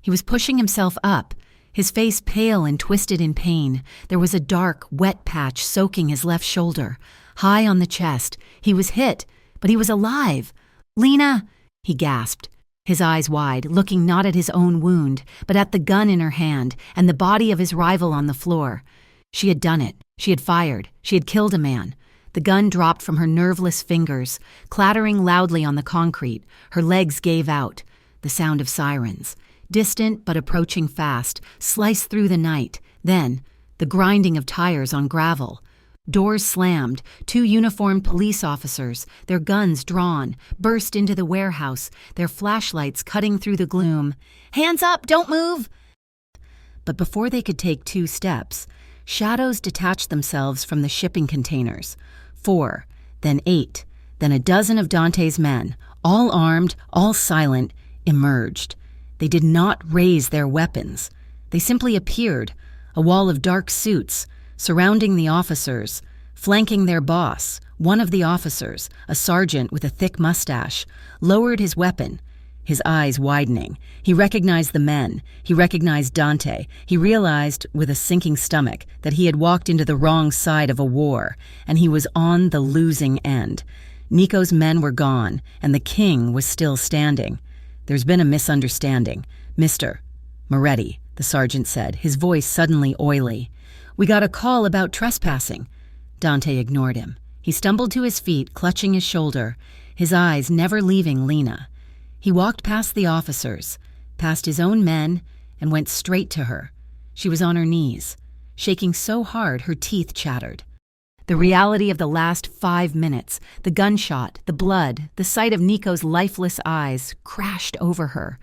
He was pushing himself up, his face pale and twisted in pain. There was a dark, wet patch soaking his left shoulder. High on the chest, he was hit, but he was alive. "Lena!" he gasped, his eyes wide, looking not at his own wound, but at the gun in her hand and the body of his rival on the floor. She had done it. She had fired. She had killed a man. The gun dropped from her nerveless fingers, clattering loudly on the concrete. Her legs gave out. The sound of sirens, distant but approaching fast, sliced through the night. Then, the grinding of tires on gravel. Doors slammed. 2 uniformed police officers, their guns drawn, burst into the warehouse, their flashlights cutting through the gloom. "Hands up! Don't move!" But before they could take 2 steps, shadows detached themselves from the shipping containers. 4, then 8, then a dozen of Dante's men, all armed, all silent, emerged. They did not raise their weapons. They simply appeared, a wall of dark suits, surrounding the officers, flanking their boss. One of the officers, a sergeant with a thick mustache, lowered his weapon, his eyes widening. He recognized the men. He recognized Dante. He realized, with a sinking stomach, that he had walked into the wrong side of a war, and he was on the losing end. Nico's men were gone, and the king was still standing. "There's been a misunderstanding. Mr. Moretti," the sergeant said, his voice suddenly oily. "We got a call about trespassing." Dante ignored him. He stumbled to his feet, clutching his shoulder, his eyes never leaving Lena. He walked past the officers, past his own men, and went straight to her. She was on her knees, shaking so hard her teeth chattered. The reality of the last 5 minutes, the gunshot, the blood, the sight of Nico's lifeless eyes, crashed over her.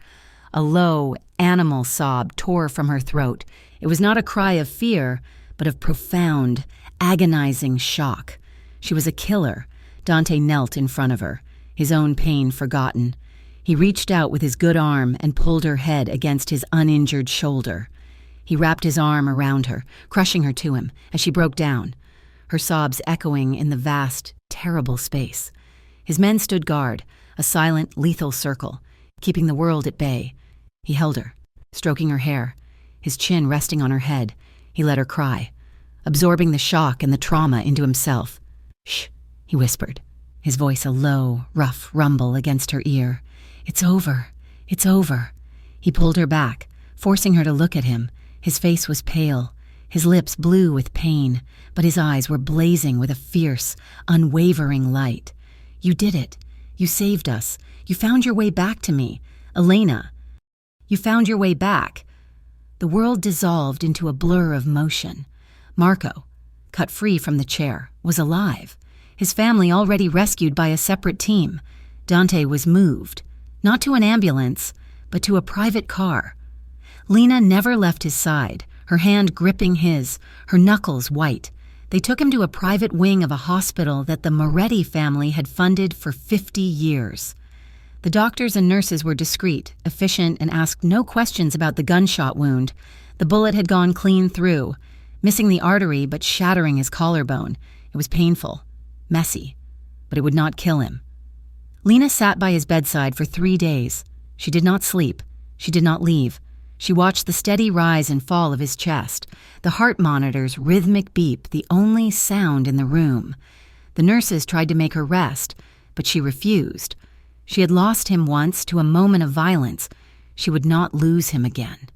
A low, animal sob tore from her throat. It was not a cry of fear, but of profound, agonizing shock. She was a killer. Dante knelt in front of her, his own pain forgotten. He reached out with his good arm and pulled her head against his uninjured shoulder. He wrapped his arm around her, crushing her to him as she broke down, her sobs echoing in the vast, terrible space. His men stood guard, a silent, lethal circle, keeping the world at bay. He held her, stroking her hair, his chin resting on her head. He let her cry, absorbing the shock and the trauma into himself. "Shh," he whispered, his voice a low, rough rumble against her ear. "It's over. It's over." He pulled her back, forcing her to look at him. His face was pale, his lips blue with pain, but his eyes were blazing with a fierce, unwavering light. "You did it. You saved us. You found your way back to me. Elena. You found your way back." The world dissolved into a blur of motion. Marco, cut free from the chair, was alive, his family already rescued by a separate team. Dante was moved, not to an ambulance, but to a private car. Lena never left his side, her hand gripping his, her knuckles white. They took him to a private wing of a hospital that the Moretti family had funded for 50 years. The doctors and nurses were discreet, efficient, and asked no questions about the gunshot wound. The bullet had gone clean through, missing the artery but shattering his collarbone. It was painful, messy, but it would not kill him. Lena sat by his bedside for 3 days. She did not sleep. She did not leave. She watched the steady rise and fall of his chest, the heart monitor's rhythmic beep, the only sound in the room. The nurses tried to make her rest, but she refused. She had lost him once to a moment of violence. She would not lose him again,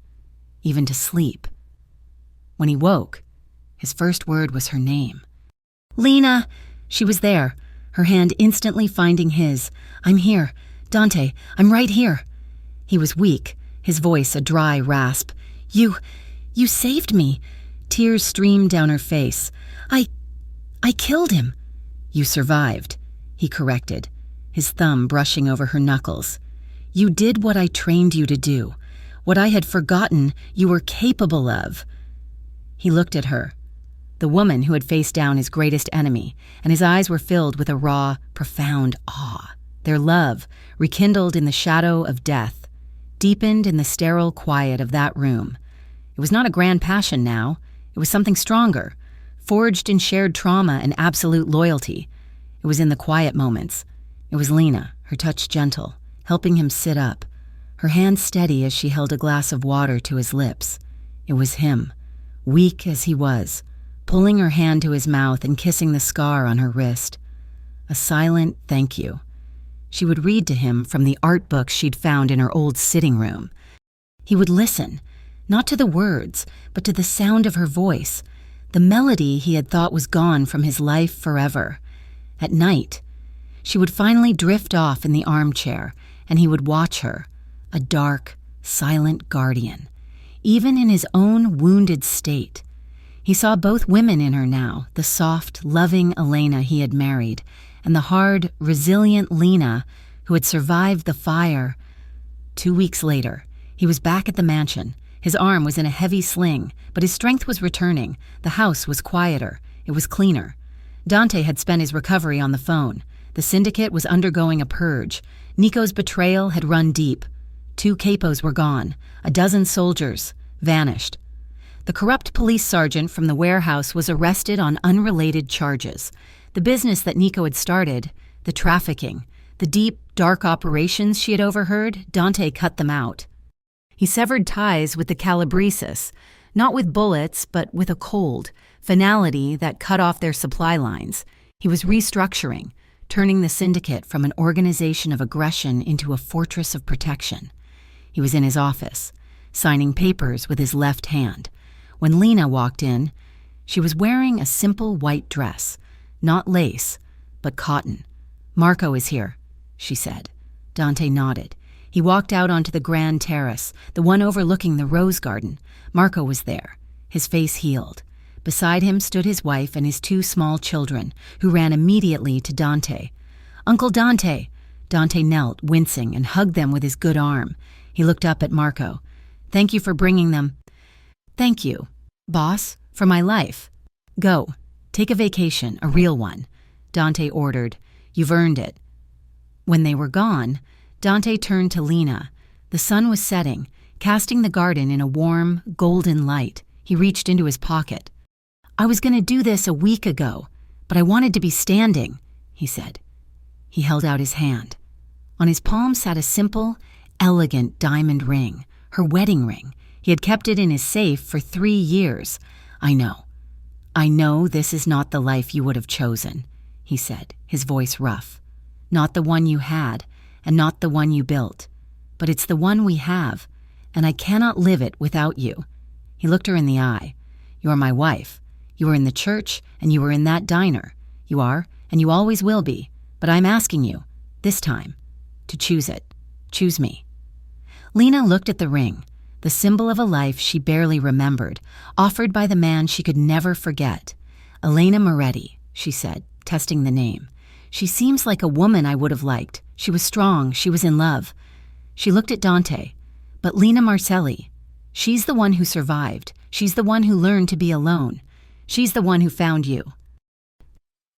even to sleep. When he woke, his first word was her name. "Lena!" She was there, her hand instantly finding his. "I'm here. Dante, I'm right here." He was weak, his voice a dry rasp. You saved me." Tears streamed down her face. I killed him." "You survived," he corrected, his thumb brushing over her knuckles. "You did what I trained you to do, what I had forgotten you were capable of." He looked at her, the woman who had faced down his greatest enemy, and his eyes were filled with a raw, profound awe. Their love, rekindled in the shadow of death, deepened in the sterile quiet of that room. It was not a grand passion now. It was something stronger, forged in shared trauma and absolute loyalty. It was in the quiet moments. It was Lena, her touch gentle, helping him sit up, her hand steady as she held a glass of water to his lips. It was him, weak as he was, pulling her hand to his mouth and kissing the scar on her wrist. A silent thank you. She would read to him from the art books she'd found in her old sitting room. He would listen, not to the words, but to the sound of her voice, the melody he had thought was gone from his life forever. At night, she would finally drift off in the armchair, and he would watch her, a dark, silent guardian, even in his own wounded state. He saw both women in her now, the soft, loving Elena he had married, and the hard, resilient Lena who had survived the fire. 2 weeks later, he was back at the mansion. His arm was in a heavy sling, but his strength was returning. The house was quieter. It was cleaner. Dante had spent his recovery on the phone. The syndicate was undergoing a purge. Nico's betrayal had run deep. 2 capos were gone. 12 soldiers vanished. The corrupt police sergeant from the warehouse was arrested on unrelated charges. The business that Nico had started, the trafficking, the deep, dark operations she had overheard, Dante cut them out. He severed ties with the Calabresis, not with bullets, but with a cold finality that cut off their supply lines. He was restructuring, turning the syndicate from an organization of aggression into a fortress of protection. He was in his office, signing papers with his left hand. When Lena walked in, she was wearing a simple white dress, not lace, but cotton. "Marco is here," she said. Dante nodded. He walked out onto the grand terrace, the one overlooking the rose garden. Marco was there, his face healed. Beside him stood his wife and his 2 small children, who ran immediately to Dante. "Uncle Dante!" Dante knelt, wincing, and hugged them with his good arm. He looked up at Marco. "Thank you for bringing them." "Thank you, boss, for my life. Go. Take a vacation, a real one," Dante ordered. "You've earned it." When they were gone, Dante turned to Lena. The sun was setting, casting the garden in a warm, golden light. He reached into his pocket. "I was going to do this a week ago, but I wanted to be standing," he said. He held out his hand. On his palm sat a simple, elegant diamond ring, her wedding ring. He had kept it in his safe for 3 years. I know this is not the life you would have chosen," he said, his voice rough. "Not the one you had, and not the one you built. But it's the one we have, and I cannot live it without you." He looked her in the eye. "You are my wife. You were in the church, and you were in that diner. You are, and you always will be. But I'm asking you, this time, to choose it. Choose me." Lena looked at the ring, the symbol of a life she barely remembered, offered by the man she could never forget. "Elena Moretti," she said, testing the name. "She seems like a woman I would have liked. She was strong. She was in love." She looked at Dante. "But Lena Marcelli, she's the one who survived. She's the one who learned to be alone. She's the one who found you."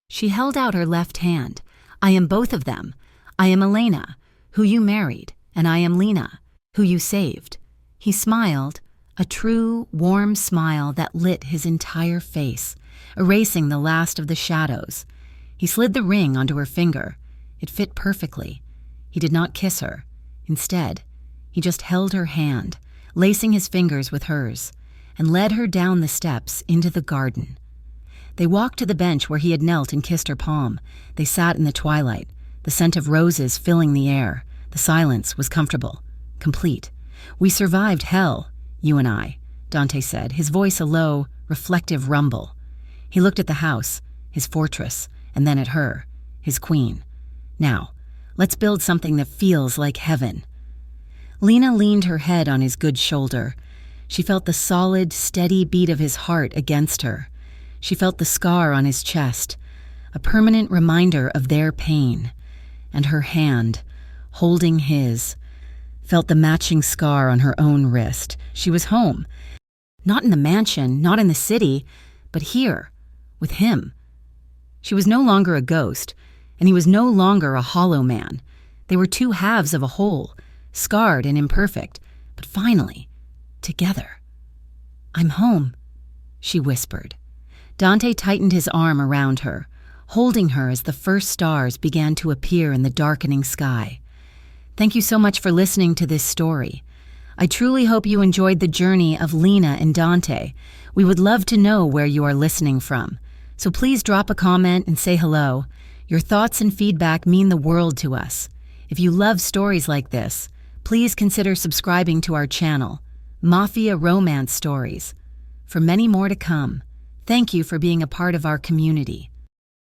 She held out her left hand. "I am both of them. I am Elena, who you married, and I am Lena, who you saved." He smiled, a true, warm smile that lit his entire face, erasing the last of the shadows. He slid the ring onto her finger. It fit perfectly. He did not kiss her. Instead, he just held her hand, lacing his fingers with hers, and led her down the steps into the garden. They walked to the bench where he had knelt and kissed her palm. They sat in the twilight, the scent of roses filling the air. The silence was comfortable, complete. "We survived hell, you and I," Dante said, his voice a low, reflective rumble. He looked at the house, his fortress, and then at her, his queen. "Now, let's build something that feels like heaven." Lena leaned her head on his good shoulder. She felt the solid, steady beat of his heart against her. She felt the scar on his chest, a permanent reminder of their pain. And her hand, holding his, felt the matching scar on her own wrist. She was home. Not in the mansion, not in the city, but here, with him. She was no longer a ghost, and he was no longer a hollow man. They were two halves of a whole, scarred and imperfect, but finally, together. "I'm home," she whispered. Dante tightened his arm around her, holding her as the first stars began to appear in the darkening sky. Thank you so much for listening to this story. I truly hope you enjoyed the journey of Lena and Dante. We would love to know where you are listening from, so please drop a comment and say hello. Your thoughts and feedback mean the world to us. If you love stories like this, please consider subscribing to our channel, Mafia Romance Stories. For many more to come, thank you for being a part of our community.